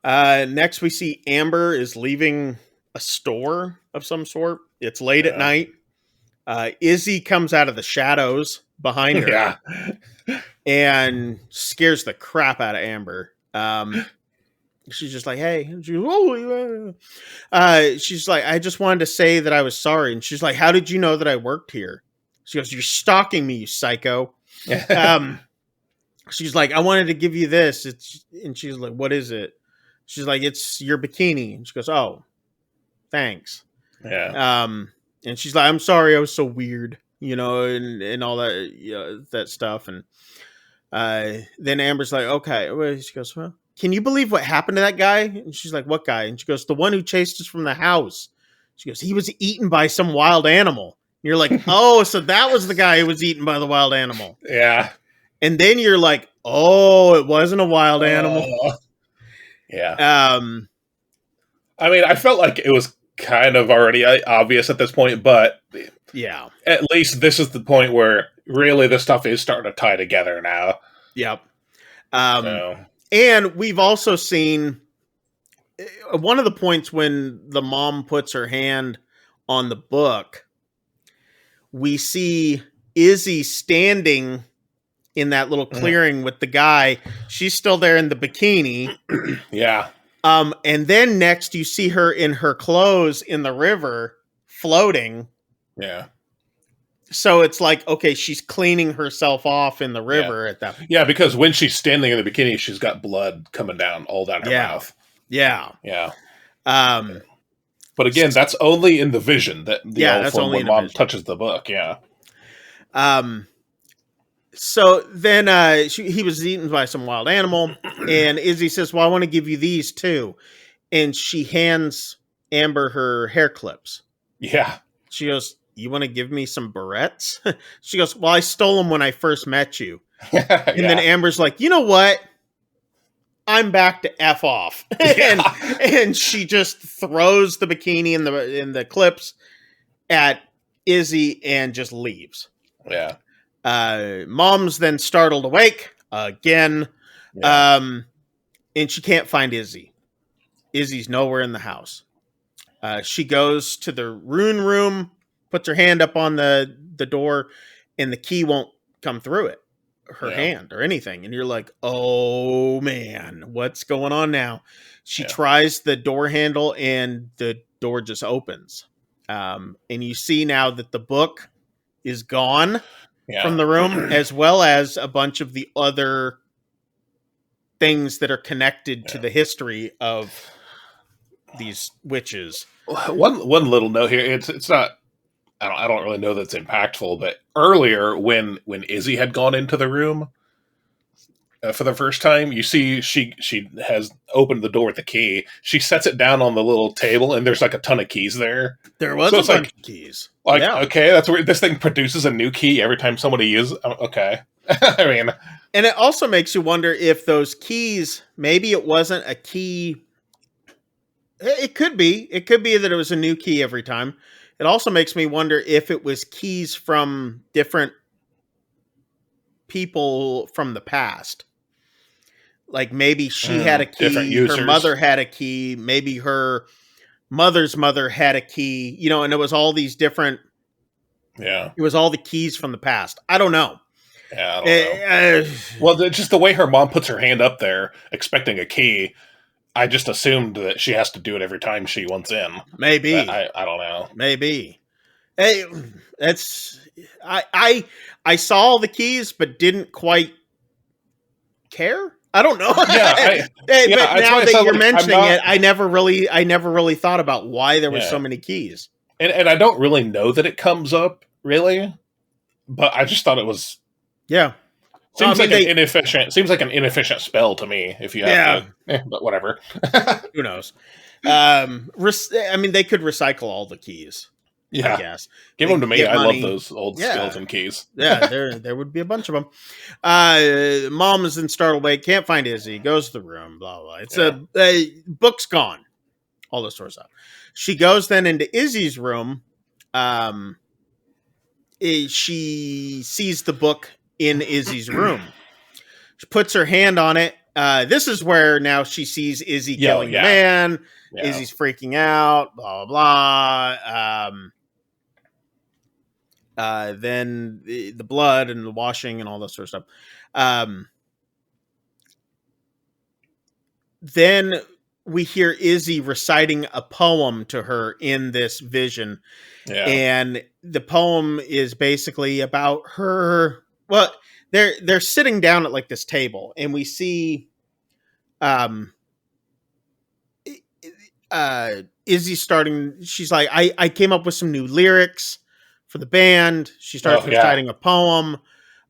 Next, we see Amber is leaving a store of some sort. It's late at night. Izzy comes out of the shadows behind her and scares the crap out of Amber. She's just like, "Hey," she's like, "I just wanted to say that I was sorry." And she's like, "How did you know that I worked here?" She goes, "You're stalking me, you psycho." She's like, "I wanted to give you this." And she's like, "What is it?" She's like, "It's your bikini." And she goes, "Oh, thanks." Yeah. And she's like, "I'm sorry, I was so weird," and all that, that stuff. And then Amber's like, "Okay." She goes, "Well, can you believe what happened to that guy?" And she's like, "What guy?" And she goes, "The one who chased us from the house." She goes, "He was eaten by some wild animal." And you're like, "Oh, so that was the guy who was eaten by the wild animal." Yeah. And then you're like, "Oh, it wasn't a wild animal." Yeah. I mean, I felt like it was kind of already obvious at this point, but yeah, at least this is the point where really the stuff is starting to tie together now. Yep. And we've also seen one of the points when the mom puts her hand on the book, we see Izzy standing in that little clearing with the guy. She's still there in the bikini. Yeah. And then next you see her in her clothes in the river floating. Yeah. So it's like, okay, she's cleaning herself off in the river at that point. Yeah, because when she's standing in the bikini, she's got blood coming down all down her mouth. Yeah. Yeah. But again, that's only in the vision that that's only when mom touches the book. Yeah. So then he was eaten by some wild animal, and Izzy says, "Well, I want to give you these too." And she hands Amber her hair clips. Yeah. She goes, "You want to give me some barrettes?" She goes, "Well, I stole them when I first met you." And then Amber's like, "You know what? I'm back to F off." And she just throws the bikini in the clips at Izzy and just leaves. Yeah. Mom's then startled awake again. Yeah. And she can't find Izzy. Izzy's nowhere in the house. She goes to the rune room, puts her hand up on the door, and the key won't come through it, her Yeah. hand or anything. And you're like, oh man, what's going on now? She Yeah. tries the door handle and the door just opens. And you see now that the book is gone from the room, as well as a bunch of the other things that are connected to the history of these witches. One little note here. It's not. I don't really know that's impactful, but earlier when Izzy had gone into the room for the first time, you see she has opened the door with the key. She sets it down on the little table, and there's like a ton of keys there. There was a bunch of keys. Like, okay, that's where this thing produces a new key every time somebody uses. Okay, I mean, and it also makes you wonder if those keys, maybe it wasn't a key. It could be. It could be that it was a new key every time. It also makes me wonder if it was keys from different people from the past. Like maybe she had a key, her mother had a key, maybe her mother's mother had a key, and it was all these different. Yeah. It was all the keys from the past. I don't know. Yeah, I don't know. Well, just the way her mom puts her hand up there expecting a key, I just assumed that she has to do it every time she wants in. Maybe. I don't know. Maybe. Hey, I saw the keys but didn't quite care. I don't know. But now that you're mentioning it, I never really thought about why there were so many keys. And I don't really know that it comes up, really. But I just thought it was Seems like an inefficient spell to me if you have to, but whatever. Who knows? I mean, they could recycle all the keys. Yeah. I guess. Give them to me. I love those old skeleton keys. There would be a bunch of them. Mom is in startled awake, can't find Izzy, goes to the room, blah, blah. It's a book's gone. All this sort of stuff. She goes then into Izzy's room. She sees the book in Izzy's room. She puts her hand on it. This is where now she sees Izzy killing the man. Yeah. Izzy's freaking out, blah, blah, blah. Then the blood and the washing and all that sort of stuff. Then we hear Izzy reciting a poem to her in this vision. Yeah. And the poem is basically about her. Well, they're sitting down at like this table, and we see Izzy starting. She's like, I came up with some new lyrics for the band. She starts reciting a poem.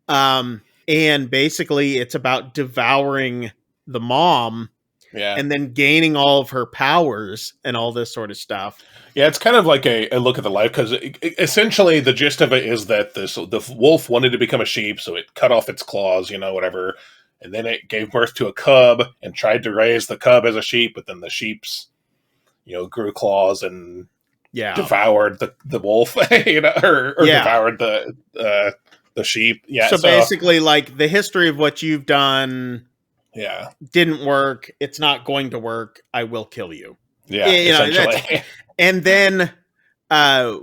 And basically it's about devouring the mom. Yeah. And then gaining all of her powers and all this sort of stuff. Yeah, it's kind of like a look at the life, because essentially the gist of it is that the wolf wanted to become a sheep, so it cut off its claws, whatever, and then it gave birth to a cub and tried to raise the cub as a sheep, but then the sheep's, grew claws and devoured the wolf, or devoured the sheep. Yeah. So basically, like the history of what you've done. Yeah. Didn't work. It's not going to work. I will kill you. Yeah. Essentially. And then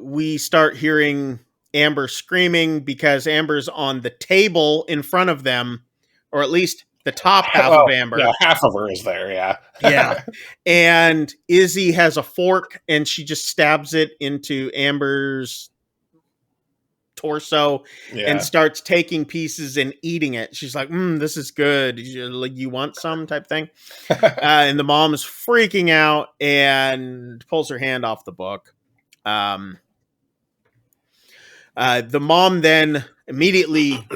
we start hearing Amber screaming because Amber's on the table in front of them, or at least the top half of Amber. Yeah, half of her is there. Yeah. Yeah. And Izzy has a fork and she just stabs it into Amber's torso and starts taking pieces and eating it. She's like, this is good. You want some type thing? And the mom is freaking out and pulls her hand off the book. The mom then immediately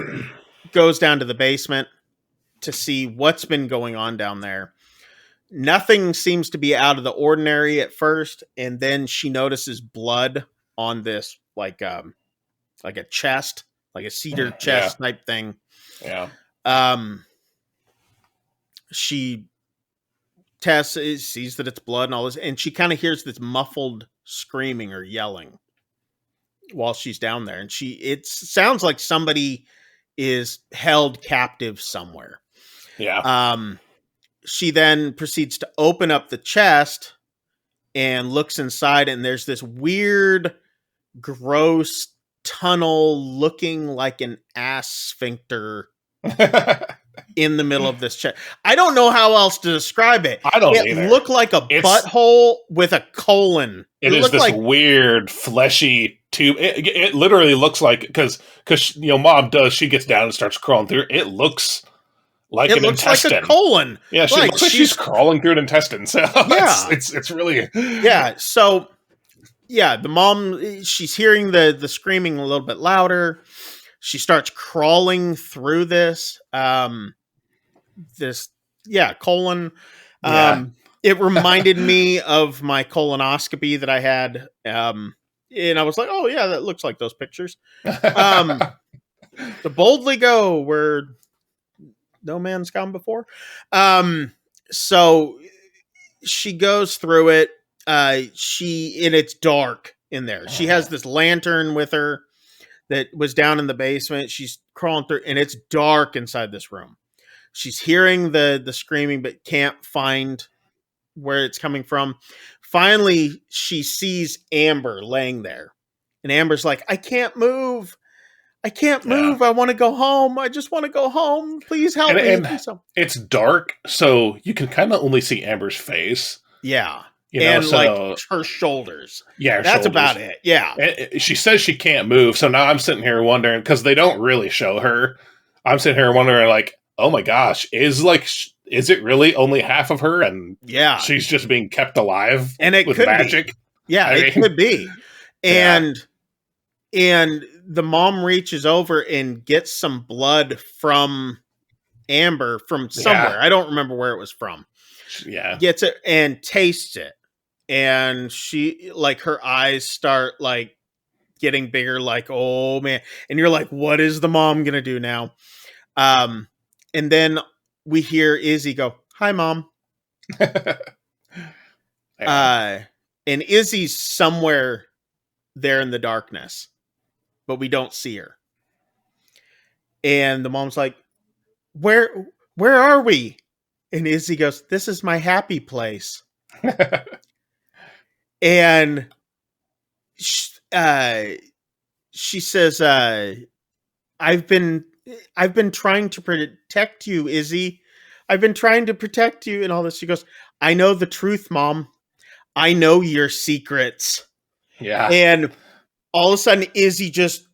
goes down to the basement to see what's been going on down there. Nothing seems to be out of the ordinary at first, and then she notices blood on this like a chest, like a cedar chest type thing. Yeah. She sees that it's blood and all this, and she kind of hears this muffled screaming or yelling. while she's down there, and it sounds like somebody is held captive somewhere. Yeah. She then proceeds to open up the chest and looks inside, and there's this weird, gross tunnel looking like an ass sphincter in the middle of this chest. I don't know how else to describe it. I don't It either. looked like a butthole with a colon. It is this weird, fleshy tube. It literally looks like, because Mom she gets down and starts crawling through. It looks like an intestine. Like a colon. Yeah, she looks like she's crawling through an intestine. So yeah, it's really So yeah, the mom, she's hearing the screaming a little bit louder. She starts crawling through this colon. It reminded me of my colonoscopy that I had, and I was like, oh yeah, that looks like those pictures. To boldly go where no man's gone before. So she goes through it. And it's dark in there. She has this lantern with her that was down in the basement. She's crawling through, and it's dark inside this room. She's hearing the screaming, but can't find where it's coming from. Finally, she sees Amber laying there, and Amber's like, I can't move. I can't move. I want to go home. I just want to go home. Please help me. And it's dark, so you can kind of only see Amber's face. Yeah. Like her shoulders. Yeah, that's about it. Yeah. And she says she can't move, so now I'm sitting here wondering, because they don't really show her. I'm sitting here wondering, like, oh my gosh, is it really only half of her, and she's just being kept alive and it with could magic? Be. Yeah, it could be. And the mom reaches over and gets some blood from Amber from somewhere. I don't remember where it was from. Yeah. Gets it and tastes it. And she, like, her eyes start, like, getting bigger, like, oh man. And you're like, what is the mom gonna do now? And then we hear Izzy go, hi, Mom. And Izzy's somewhere there in the darkness, but we don't see her. And the mom's like, where are we? And Izzy goes, this is my happy place. And she says, I've been trying to protect you, Izzy. I've been trying to protect you and all this. She goes, I know the truth, Mom. I know your secrets. Yeah. And all of a sudden, Izzy just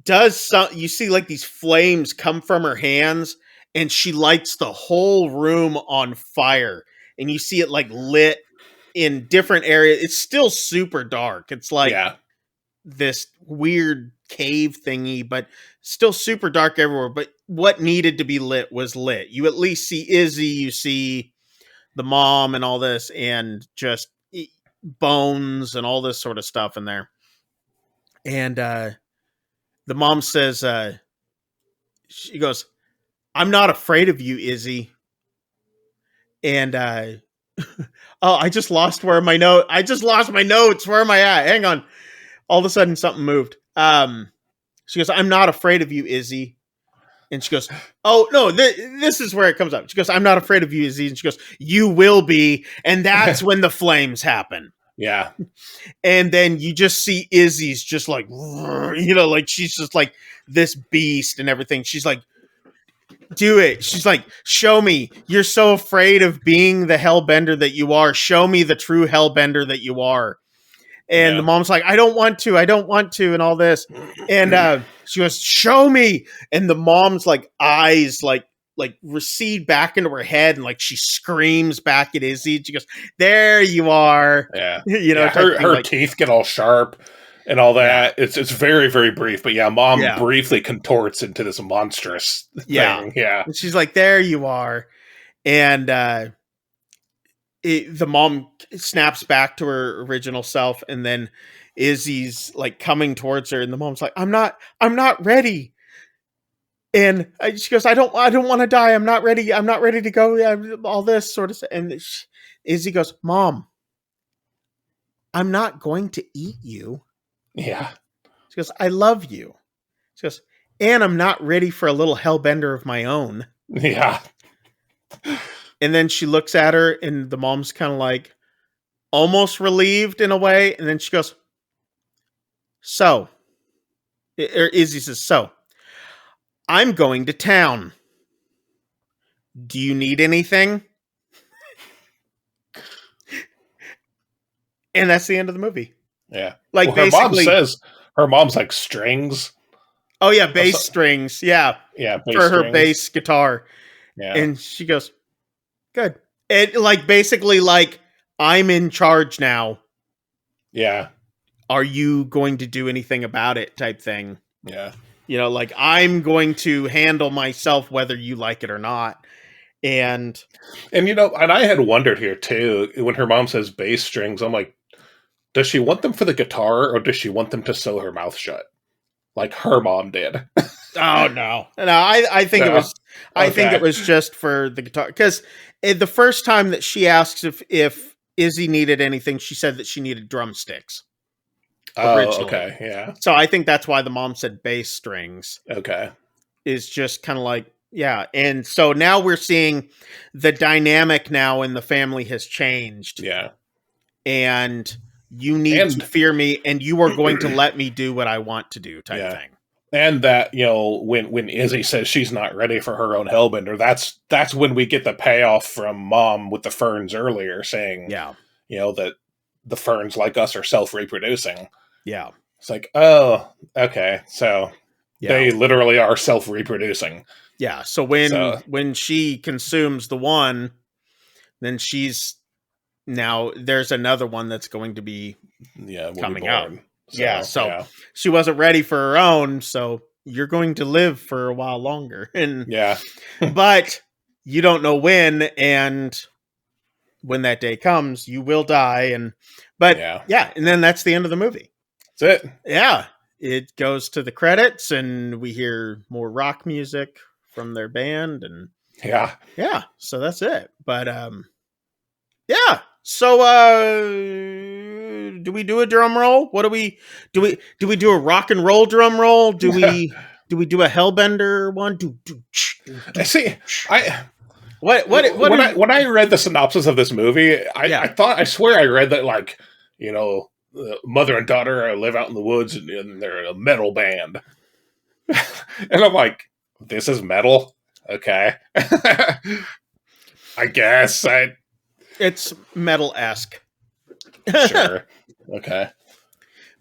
does you see like these flames come from her hands, and she lights the whole room on fire. And you see it like lit in different areas. It's still super dark. It's like this weird cave thingy, but still super dark everywhere. But what needed to be lit was lit. You at least see Izzy, you see the mom and all this, and just bones and all this sort of stuff in there. And the mom says, she goes, I'm not afraid of you, Izzy. And oh, I just lost my notes. Where am I at? Hang on. All of a sudden something moved. She goes, I'm not afraid of you, Izzy. And she goes, oh, no, this is where it comes up. She goes, I'm not afraid of you, Izzy. And she goes, you will be. And that's when the flames happen. Yeah. And then you just see Izzy's just like, like she's just like this beast and everything. She's like, do it. She's like, show me. You're so afraid of being the Hellbender that you are. Show me the true Hellbender that you are. And the mom's like, I don't want to, and all this. And she goes, show me. And the mom's like eyes like recede back into her head, and like she screams back at Izzy. She goes, there you are. Yeah. Her like, teeth get all sharp and all that. Yeah. It's very, very brief. But mom briefly contorts into this monstrous thing. Yeah. And she's like, there you are. And the mom snaps back to her original self, and then Izzy's like coming towards her, and the mom's like, I'm not ready. And she goes, I don't want to die. I'm not ready to go. All this sort of stuff. And Izzy goes, Mom, I'm not going to eat you. Yeah. goes, I love you. She goes, and I'm not ready for a little hellbender of my own. Yeah. And then she looks at her, and the mom's kind of like almost relieved in a way. And then she goes, so, or Izzy says, so, I'm going to town. Do you need anything? And that's the end of the movie. Yeah. Like, well, basically, her mom's like strings. Oh, yeah, bass strings. Yeah. Yeah, bass for her strings. bass guitar. Yeah. And she goes, good. And like, basically, like, I'm in charge now. Yeah. Are you going to do anything about it type thing? Yeah. You know, like, I'm going to handle myself whether you like it or not. And you know, and I had wondered here too, when her mom says bass strings, I'm like, does she want them for the guitar or does she want them to sew her mouth shut? Like her mom did. Oh no. I think No. it was I think it was just for the guitar, because the first time that she asks if Izzy needed anything, she said that she needed drumsticks. Oh, okay, yeah. So I think that's why the mom said bass strings. Okay. Is just kind of like, yeah. And so now we're seeing the dynamic now in the family has changed. Yeah. And you need to fear me, and you are going to let me do what I want to do type thing. And that, you know, when Izzy says she's not ready for her own Hellbender, that's when we get the payoff from Mom with the ferns earlier saying, you know, that the ferns like us are self-reproducing. Yeah. It's like, oh, okay. So they literally are self-reproducing. Yeah. So when she consumes the one, then now there's another one that's going to be coming out. So she wasn't ready for her own, so you're going to live for a while longer. And but you don't know when, and when that day comes, you will die. And and then that's the end of the movie. That's it. Yeah. It goes to the credits, and we hear more rock music from their band, and so that's it. But so do we do a drum roll? What do we do? We do a rock and roll drum roll? Do we do a Hellbender one? See, when I read the synopsis of this movie, I swear I read that, like, you know, mother and daughter live out in the woods and they're a metal band. And I'm like, this is metal? Okay. I guess it's metal-esque. Sure. Okay.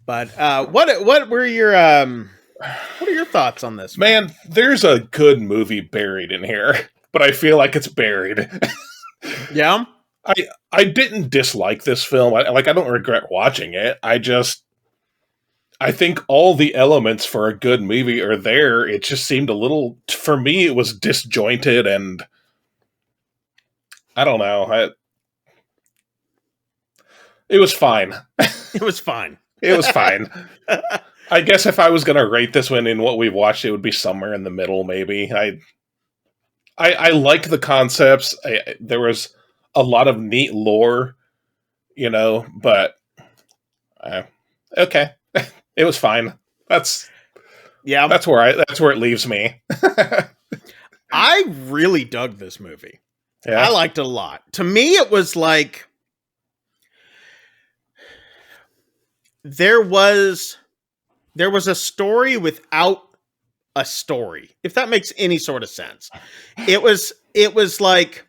But what were your what are your thoughts on this? Man, there's a good movie buried in here, but I feel like it's buried. Yeah. I didn't dislike this film. I don't regret watching it. I think all the elements for a good movie are there. It just seemed a little, for me, it was disjointed, and I don't know. It was fine. It was fine. It was fine. I guess if I was going to rate this one in what we've watched, it would be somewhere in the middle, maybe. I like the concepts. There was a lot of neat lore, you know, but okay. It was fine. That's where it leaves me. I really dug this movie. Yeah. I liked it a lot. To me, it was like there was a story without a story, if that makes any sort of sense. It was like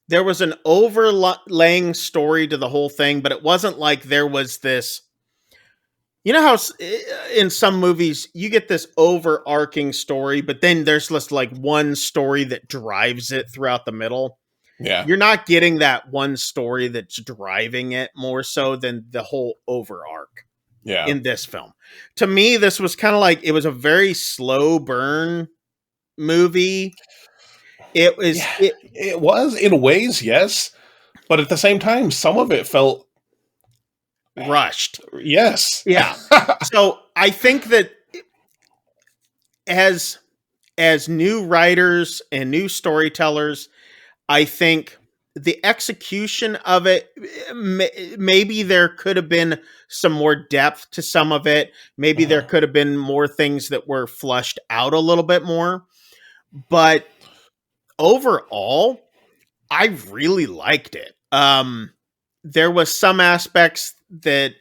there was an overlaying story to the whole thing, but it wasn't like there was this, you know how in some movies you get this overarching story, but then there's just like one story that drives it throughout the middle. Yeah. You're not getting that one story that's driving it more so than the whole overarch. Yeah. In this film. To me, this was kind of like, it was a very slow burn movie. It was it was in ways, yes, but at the same time some of it felt rushed. Yes. Yeah. So I think that as new writers and new storytellers, I think the execution of it, maybe there could have been some more depth to some of it. Maybe there could have been more things that were flushed out a little bit more. But overall, I really liked it. There was some aspects that,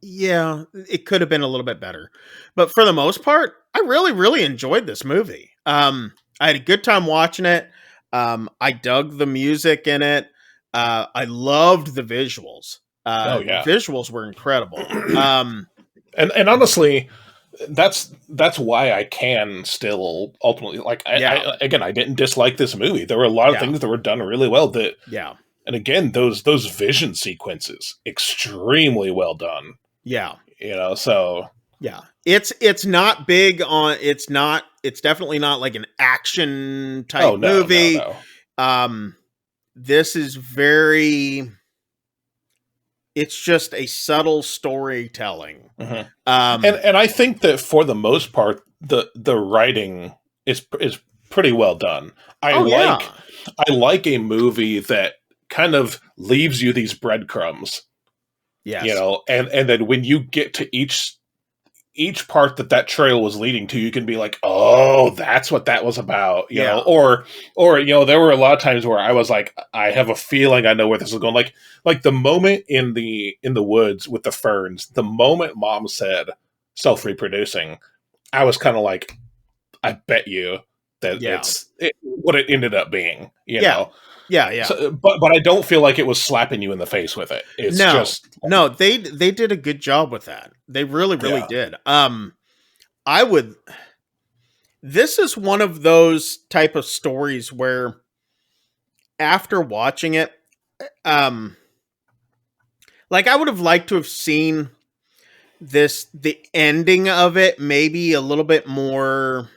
yeah, it could have been a little bit better. But for the most part, I really, really enjoyed this movie. I had a good time watching it. I dug the music in it. I loved the visuals. The visuals were incredible. And honestly, that's why I can still ultimately like. I didn't dislike this movie. There were a lot of things that were done really well. And again, those vision sequences, extremely well done. Yeah, so yeah, it's not big on. It's definitely not like an action type movie. No. This is very. It's just a subtle storytelling. And I think that for the most part, the writing is pretty well done. I like a movie that kind of leaves you these breadcrumbs. Yes. And then when you get to each part that trail was leading to, you can be like, oh, that's what that was about, you know, or there were a lot of times where I was like, I have a feeling I know where this is going. Like the moment in the woods with the ferns, the moment Mom said self-reproducing, I was kind of like, I bet you that it's what it ended up being, you know? Yeah. So, but I don't feel like it was slapping you in the face with it. It's they did a good job with that. They really, really did. This is one of those type of stories where after watching it, like I would have liked to have seen the ending of it maybe a little bit more.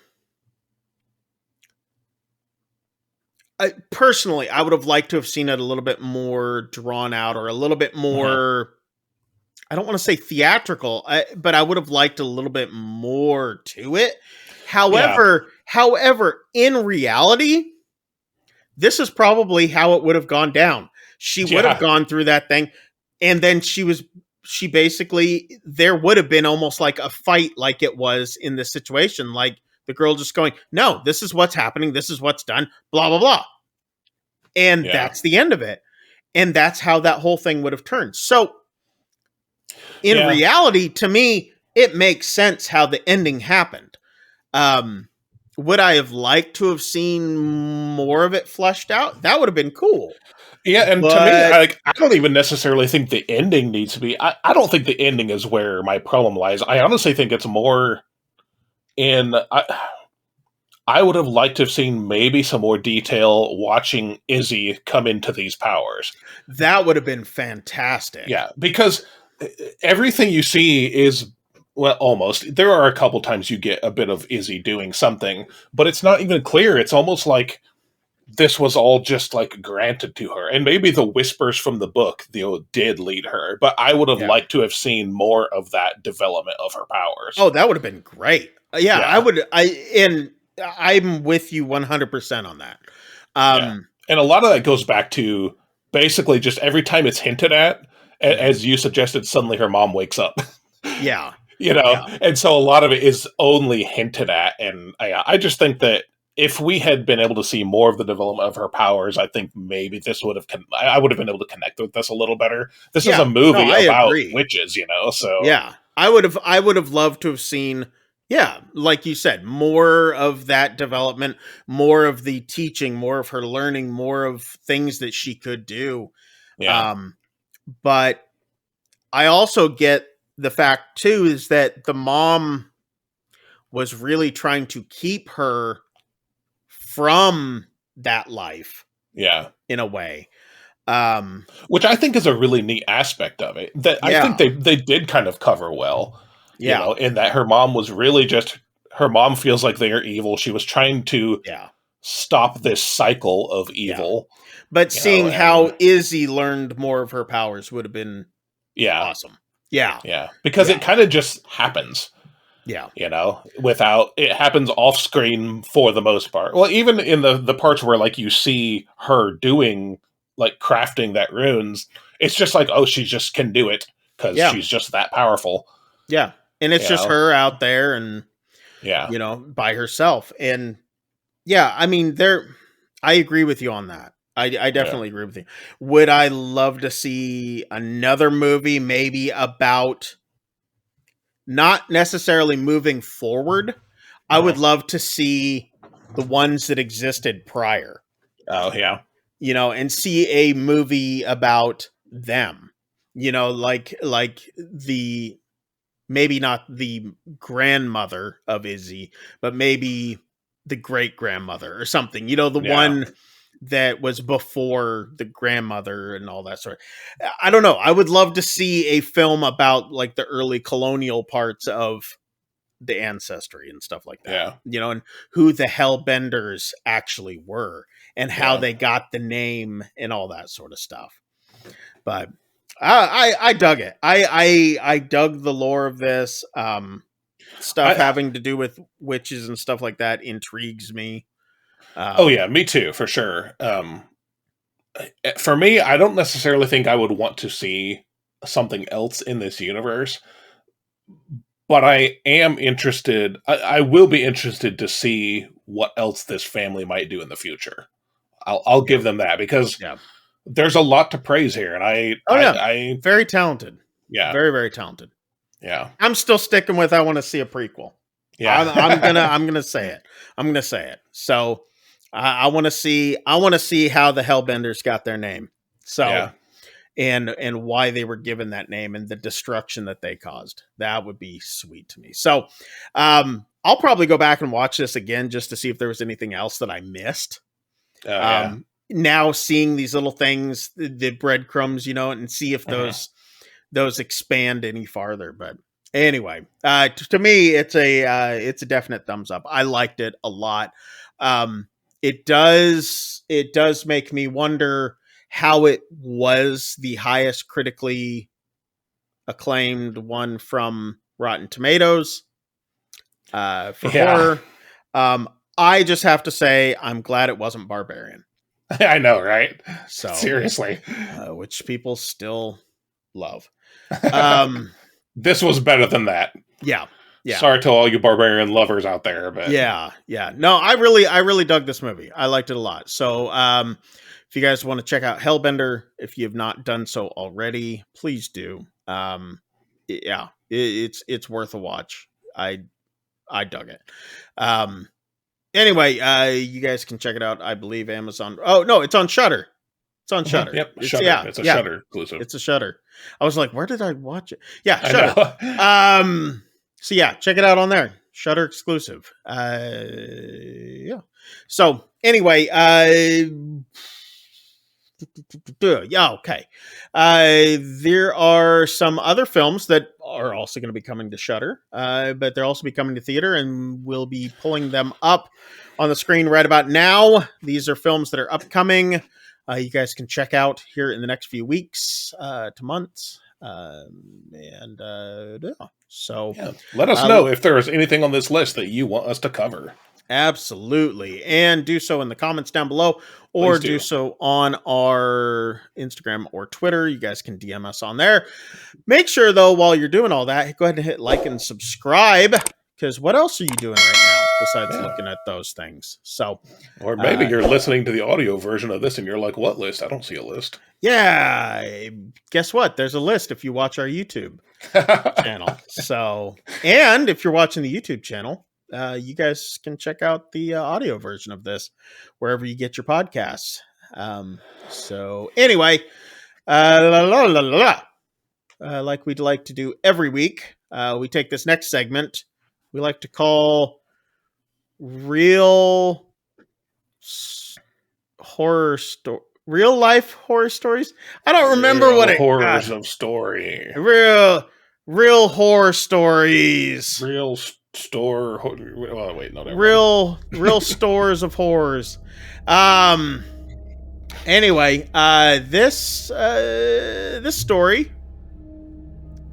Personally, I would have liked to have seen it a little bit more drawn out or a little bit more, I don't want to say theatrical, but I would have liked a little bit more to it. However, in reality, this is probably how it would have gone down. She would have gone through that thing, and then she basically, there would have been almost like a fight like it was in this situation, like the girl just going, no, this is what's happening. This is what's done, blah, blah, blah. And that's the end of it. And that's how that whole thing would have turned. So in reality, to me, it makes sense how the ending happened. Would I have liked to have seen more of it fleshed out? That would have been cool. Yeah, and to me, I don't even necessarily think the ending needs to be. I don't think the ending is where my problem lies. I honestly think it's more in. I would have liked to have seen maybe some more detail watching Izzy come into these powers. That would have been fantastic. Yeah, because everything you see is, well, almost. There are a couple times you get a bit of Izzy doing something, but it's not even clear. It's almost like this was all just like granted to her. And maybe the whispers from the book did lead her, but I would have liked to have seen more of that development of her powers. Oh, that would have been great. Yeah. I would. I'm with you 100% on that. And a lot of that goes back to basically just every time it's hinted at, as you suggested, suddenly her mom wakes up. Yeah. And so a lot of it is only hinted at. And I just think that if we had been able to see more of the development of her powers, I think maybe this would have, I would have been able to connect with this a little better. This is a movie about witches, so. Yeah. I would have loved to have seen, like you said, more of that development, more of the teaching, more of her learning, more of things that she could do. Yeah. But I also get the fact too, is that the mom was really trying to keep her from that life. Yeah. In a way. Which I think is a really neat aspect of it that I think they did kind of cover well. Yeah. In that her mom was really just, her mom feels like they are evil. She was trying to stop this cycle of evil. But seeing how Izzy learned more of her powers would have been awesome. Yeah. Yeah. Because it kind of just happens. Yeah. Without, it happens off screen for the most part. Well, even in the parts where like you see her doing like crafting that runes, it's just like, oh, she just can do it because she's just that powerful. Yeah. And it's just her out there and, by herself. And I mean, I agree with you on that. I definitely agree with you. Would I love to see another movie maybe about not necessarily moving forward? I would love to see the ones that existed prior. Oh, yeah. And see a movie about them. Like the, maybe not the grandmother of Izzy, but maybe the great grandmother or something, the one that was before the grandmother and all that sort of. I don't know. I would love to see a film about like the early colonial parts of the ancestry and stuff like that. And who the Hellbenders actually were and how they got the name and all that sort of stuff. But I dug it. I dug the lore of this. Stuff having to do with witches and stuff like that intrigues me. Me too, for sure. For me, I don't necessarily think I would want to see something else in this universe, but I am interested. I will be interested to see what else this family might do in the future. I'll give them that, because there's a lot to praise here, and I very talented. Yeah, very, very talented. Yeah, I'm still sticking with. I want to see a prequel. Yeah, I'm gonna say it. I'm gonna say it. So I want to see. I want to see how the Hellbenders got their name. So and why they were given that name and the destruction that they caused. That would be sweet to me. So I'll probably go back and watch this again just to see if there was anything else that I missed. Now seeing these little things, the breadcrumbs, and see if those expand any farther. But anyway, to me, it's a definite thumbs up. I liked it a lot. It does make me wonder how it was the highest critically acclaimed one from Rotten Tomatoes for horror. I just have to say, I'm glad it wasn't Barbarian. I know, right? So seriously, which people still love. This was better than that. Yeah. Sorry to all you Barbarian lovers out there, but yeah. No, I really dug this movie. I liked it a lot. So, if you guys want to check out Hellbender, if you have not done so already, please do. It's worth a watch. I dug it. Anyway, you guys can check it out. I believe Amazon. Oh no, it's on Shudder. It's on Shudder. Yep, Shudder. It's a Shudder exclusive. It's a Shudder. I was like, where did I watch it? Yeah, Shudder. So yeah, check it out on there. Shudder exclusive. So anyway, okay. There are some other films that are also going to be coming to Shudder, but they're also be coming to theater, and we'll be pulling them up on the screen right about now. These are films that are upcoming. You guys can check out here in the next few weeks to months. So let us know if there is anything on this list that you want us to cover. Absolutely. And do so in the comments down below, or do so on our Instagram or Twitter. You guys can DM us on there. Make sure, though, while you're doing all that, go ahead and hit like and subscribe, because what else are you doing right now besides looking at those things? So, or maybe you're listening to the audio version of this and you're like, what list? I don't see a list. Yeah. Guess what? There's a list if you watch our YouTube channel. So, and if you're watching the YouTube channel, you guys can check out the audio version of this wherever you get your podcasts. So anyway, like we'd like to do every week, we take this next segment we like to call real life horror stories. I don't remember what it horrors of story. Real horror stories. Real store. Well, wait, no. Real stores of horrors. Anyway, this story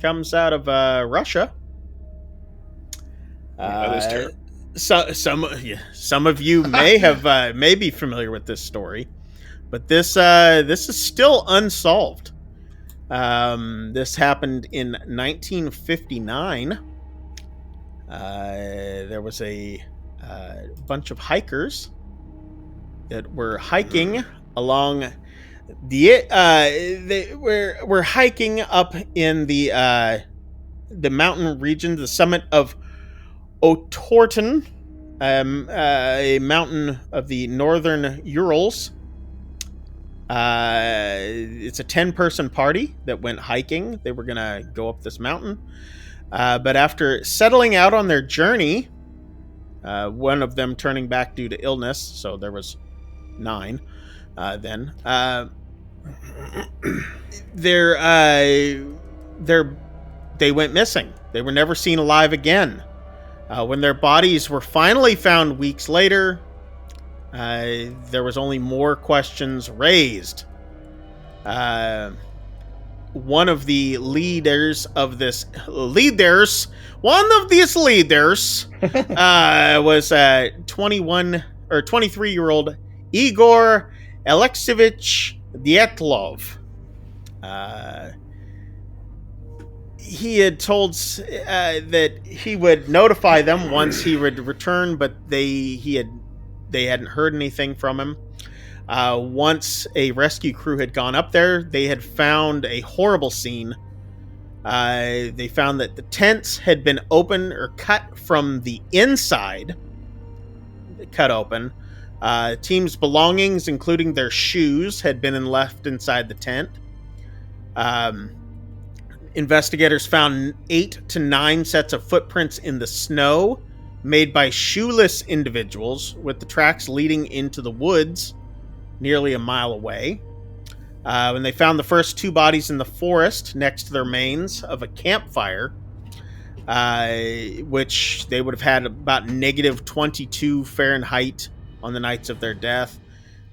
comes out of Russia. That is terrible. Some of you may be familiar with this story, But this is still unsolved. This happened in 1959. There was a bunch of hikers that were hiking along they were hiking up in the mountain region, the summit of Otorten, a mountain of the northern Urals. It's a 10-person party that went hiking. They were going to go up this mountain. But after settling out on their journey, one of them turning back due to illness, so there was 9 then. They went missing. They were never seen alive again. When their bodies were finally found weeks later, there was only more questions raised. One of these leaders was 23-year-old Igor Alexeyevich Dyatlov. He had told that he would notify them once he would return, but they hadn't heard anything from him. Once a rescue crew had gone up there, they had found a horrible scene. They found that the tents had been open or cut from the inside. Cut open. Team's belongings, including their shoes, had been left inside the tent. Investigators found 8 to 9 sets of footprints in the snow made by shoeless individuals, with the tracks leading into the woods nearly a mile away. When they found the first 2 bodies in the forest next to the remains of a campfire, which they would have had about negative 22 Fahrenheit on the nights of their death.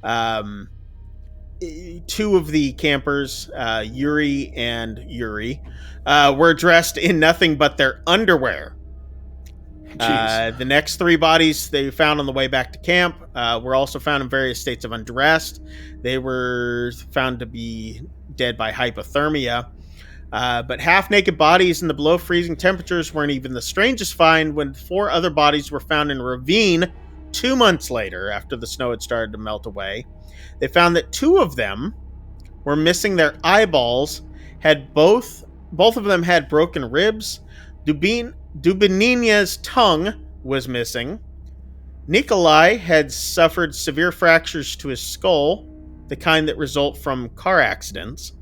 2 of the campers, Yuri and Yuri, were dressed in nothing but their underwear. The next 3 bodies they found on the way back to camp were also found in various states of undress. They were found to be dead by hypothermia. But half-naked bodies in the below freezing temperatures weren't even the strangest find when 4 other bodies were found in a ravine 2 months later after the snow had started to melt away. They found that 2 of them were missing their eyeballs, both of them had broken ribs. Dubinina's tongue was missing. Nikolai had suffered severe fractures to his skull, the kind that result from car accidents.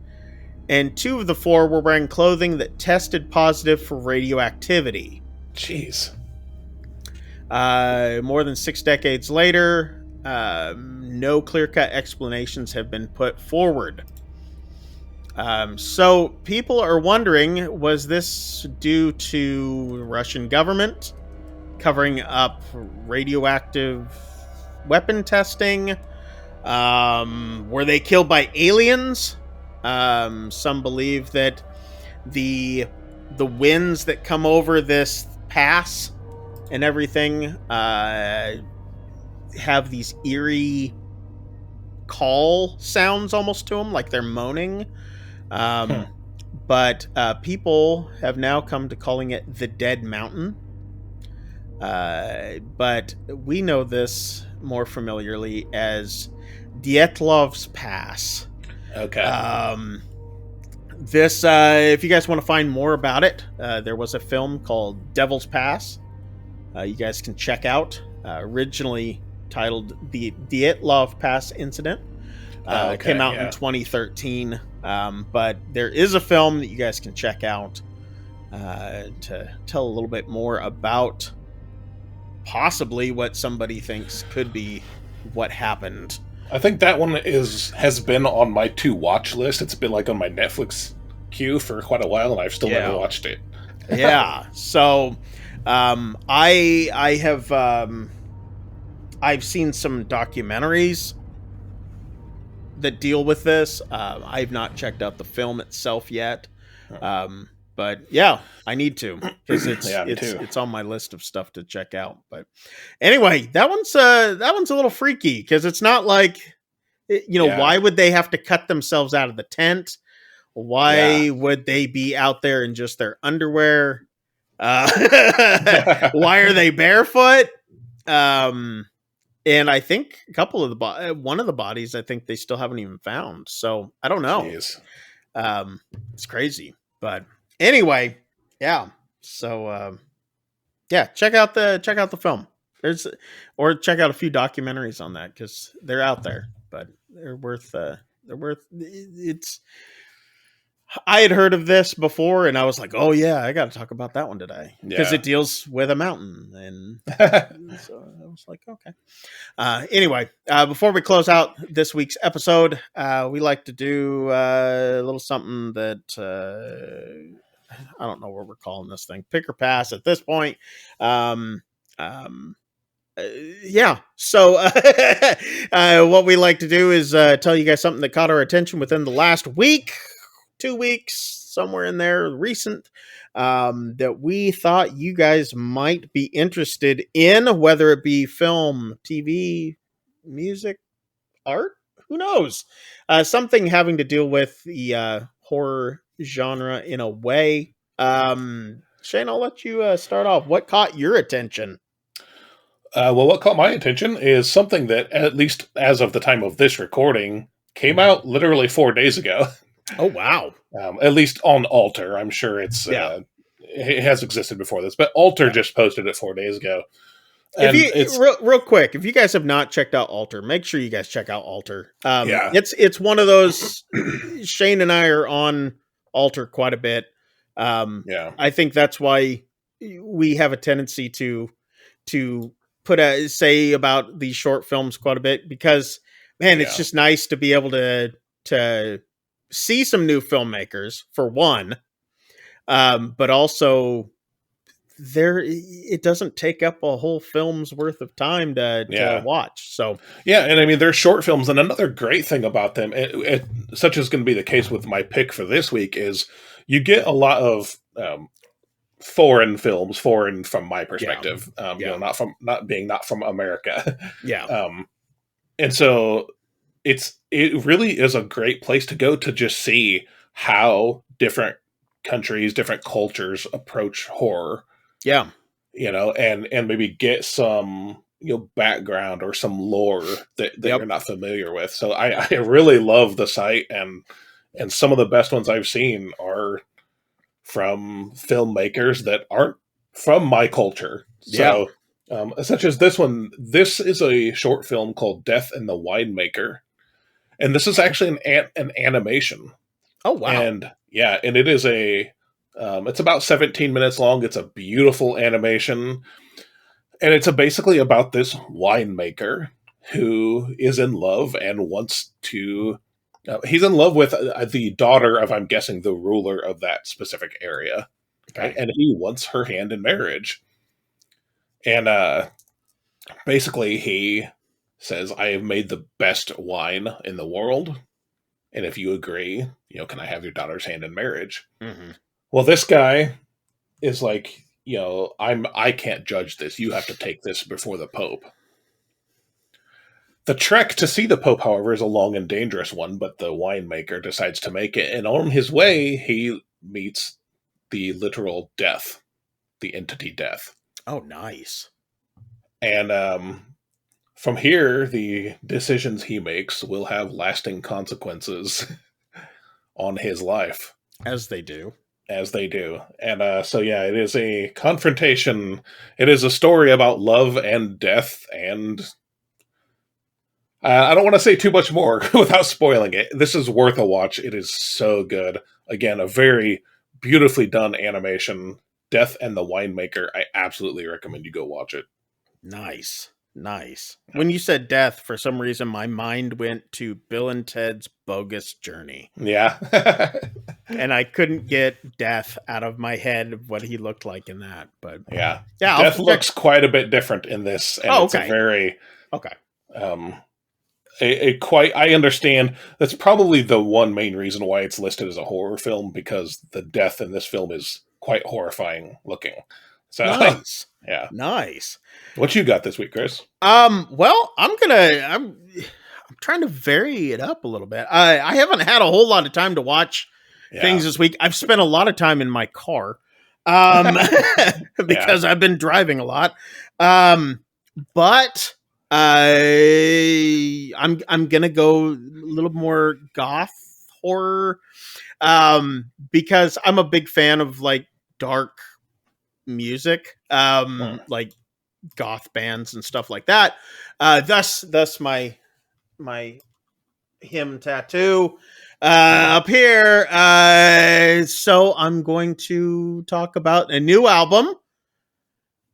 And 2 of the 4 were wearing clothing that tested positive for radioactivity. Jeez. More than 6 decades later, no clear-cut explanations have been put forward. So people are wondering, was this due to the Russian government covering up radioactive weapon testing? Were they killed by aliens? Some believe that the winds that come over this pass and everything have these eerie call sounds almost to them, like they're moaning. But people have now come to calling it the Dead Mountain. But we know this more familiarly as Dyatlov's Pass. Okay. This, if you guys want to find more about it, there was a film called Devil's Pass. You guys can check out. Originally titled The Dyatlov Pass Incident. It came out in 2013. But there is a film that you guys can check out to tell a little bit more about possibly what somebody thinks could be what happened. I think that one has been on my to watch list. It's been like on my Netflix queue for quite a while, and I've still never watched it. Yeah. So I have I've seen some documentaries that deal with this. I've not checked out the film itself yet. But yeah, I need to, because it's on my list of stuff to check out. But anyway, that one's a little freaky, because it's not like Why would they have to cut themselves out of the tent? Why would they be out there in just their underwear? Why are they barefoot? And I think a couple of one of the bodies, I think they still haven't even found. So I don't know. Jeez. It's crazy, but anyway, yeah. So check out the film. Or check out a few documentaries on that because they're out there, but they're worth. It's. I had heard of this before, and I was like, "Oh yeah, I got to talk about that one today," because it deals with a mountain, and so I was like, "Okay." Anyway, before we close out this week's episode, we like to do a little something that I don't know what we're calling this thing, pick or pass at this point. So what we like to do is tell you guys something that caught our attention within the last week. 2 weeks, somewhere in there, recent, that we thought you guys might be interested in, whether it be film, TV, music, art, who knows? Something having to deal with the horror genre in a way. Shane, I'll let you start off. What caught your attention? Well, what caught my attention is something that, at least as of the time of this recording, came out literally 4 days ago. Oh, wow. At least on Alter. I'm sure it has existed before this, but Alter just posted it 4 days ago. And if you, real quick, if you guys have not checked out Alter, make sure you guys check out Alter. It's one of those. Shane and I are on Alter quite a bit. I think that's why we have a tendency to put say about these short films quite a bit, because it's just nice to be able to see some new filmmakers for one, but also it doesn't take up a whole film's worth of time to watch. So and I mean, they're short films, and another great thing about them, such as going to be the case with my pick for this week, is you get a lot of foreign films, foreign from my perspective, not from America. And so it really is a great place to go to just see how different countries, different cultures approach horror. And maybe get some background or some lore that you're not familiar with. So I really love the site, and some of the best ones I've seen are from filmmakers that aren't from my culture. So such as this one. This is a short film called Death and the Winemaker. And this is actually an animation. Oh, wow. And it is it's about 17 minutes long. It's a beautiful animation. And it's basically about this winemaker who is in love and wants to... he's in love with the daughter of, I'm guessing, the ruler of that specific area. Okay. Right? And he wants her hand in marriage. And basically he says, I have made the best wine in the world. And if you agree, can I have your daughter's hand in marriage? Mm-hmm. Well, this guy is like, I can't judge this. You have to take this before the Pope. The trek to see the Pope, however, is a long and dangerous one, but the winemaker decides to make it. And on his way, he meets the literal death, the entity death. Oh, nice. And from here, the decisions he makes will have lasting consequences on his life. As they do. And it is a confrontation. It is a story about love and death, and I don't want to say too much more without spoiling it. This is worth a watch. It is so good. Again, a very beautifully done animation. Death and the Winemaker. I absolutely recommend you go watch it. Nice. When you said death, for some reason, my mind went to Bill and Ted's Bogus Journey. Yeah. And I couldn't get death out of my head of what he looked like in that. But Death looks quite a bit different in this. And it's a very... Okay. I understand that's probably the one main reason why it's listed as a horror film, because the death in this film is quite horrifying looking. So nice. Yeah. Nice. What you got this week, Chris? Well, I'm trying to vary it up a little bit. I haven't had a whole lot of time to watch things this week. I've spent a lot of time in my car because I've been driving a lot. But I'm gonna go a little more goth horror because I'm a big fan of like dark music, like goth bands and stuff like that. Thus my hymn tattoo up here. So I'm going to talk about a new album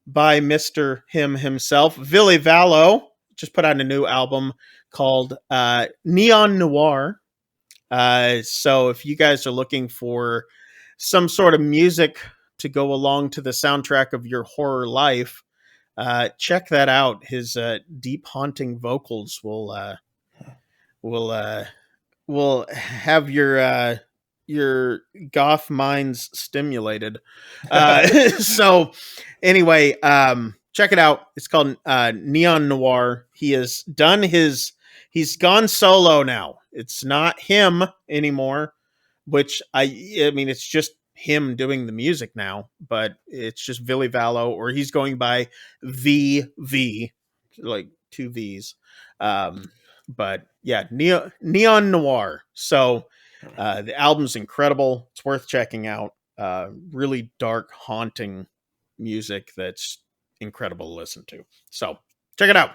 by Mr. Him himself, Villy Vallow. Just put out a new album called Neon Noir. So if you guys are looking for some sort of music to go along to the soundtrack of your horror life, check that out. His deep, haunting vocals will have your goth minds stimulated. So anyway, check it out. It's called Neon Noir. He's gone solo now. It's not him anymore, which I mean, it's just him doing the music now, but it's just Villy Vallow, or he's going by VV, like two V's. But yeah, Neon Noir. So the album's incredible. It's worth checking out. Really dark, haunting music that's incredible to listen to. So check it out.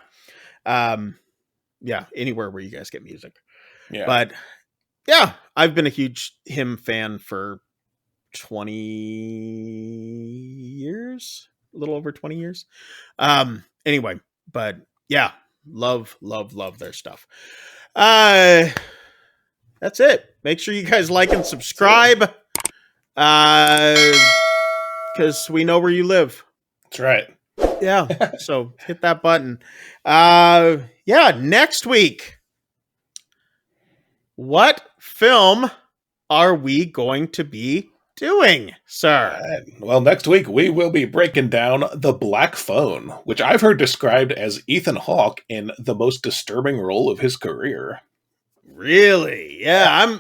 Yeah, anywhere where you guys get music. Yeah. But yeah, I've been a huge him fan for 20 years, a little over 20 years. Anyway, but yeah, love their stuff. That's it. Make sure you guys like and subscribe, because we know where you live. That's right. Yeah, so hit that button. Yeah, next week, what film are we going to be doing, sir? Well, next week we will be breaking down The Black Phone, which I've heard described as Ethan Hawke in the most disturbing role of his career. Really? Yeah,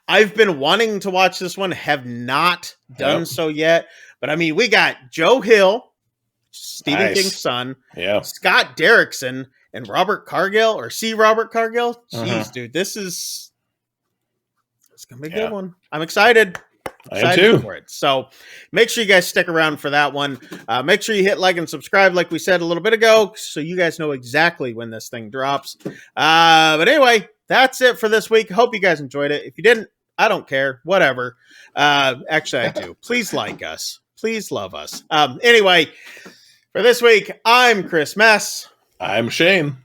I've been wanting to watch this one, have not done so yet. But I mean, we got Joe Hill, Stephen King's son, Scott Derrickson, and Robert Cargill, or C. Robert Cargill. Jeez, dude, it's gonna be a good one. I'm excited. I am too. For it. So make sure you guys stick around for that one. Make sure you hit like and subscribe, like we said a little bit ago, so you guys know exactly when this thing drops. But anyway, that's it for this week. Hope you guys enjoyed it. If you didn't, I don't care. Whatever. Actually, I do. Please like us. Please love us. Anyway, for this week, I'm Chris Mess. I'm Shane.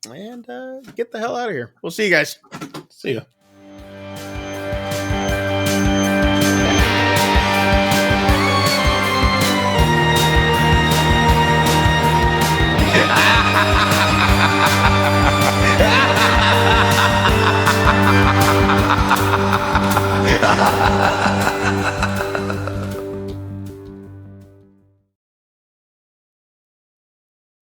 And get the hell out of here. We'll see you guys. See ya.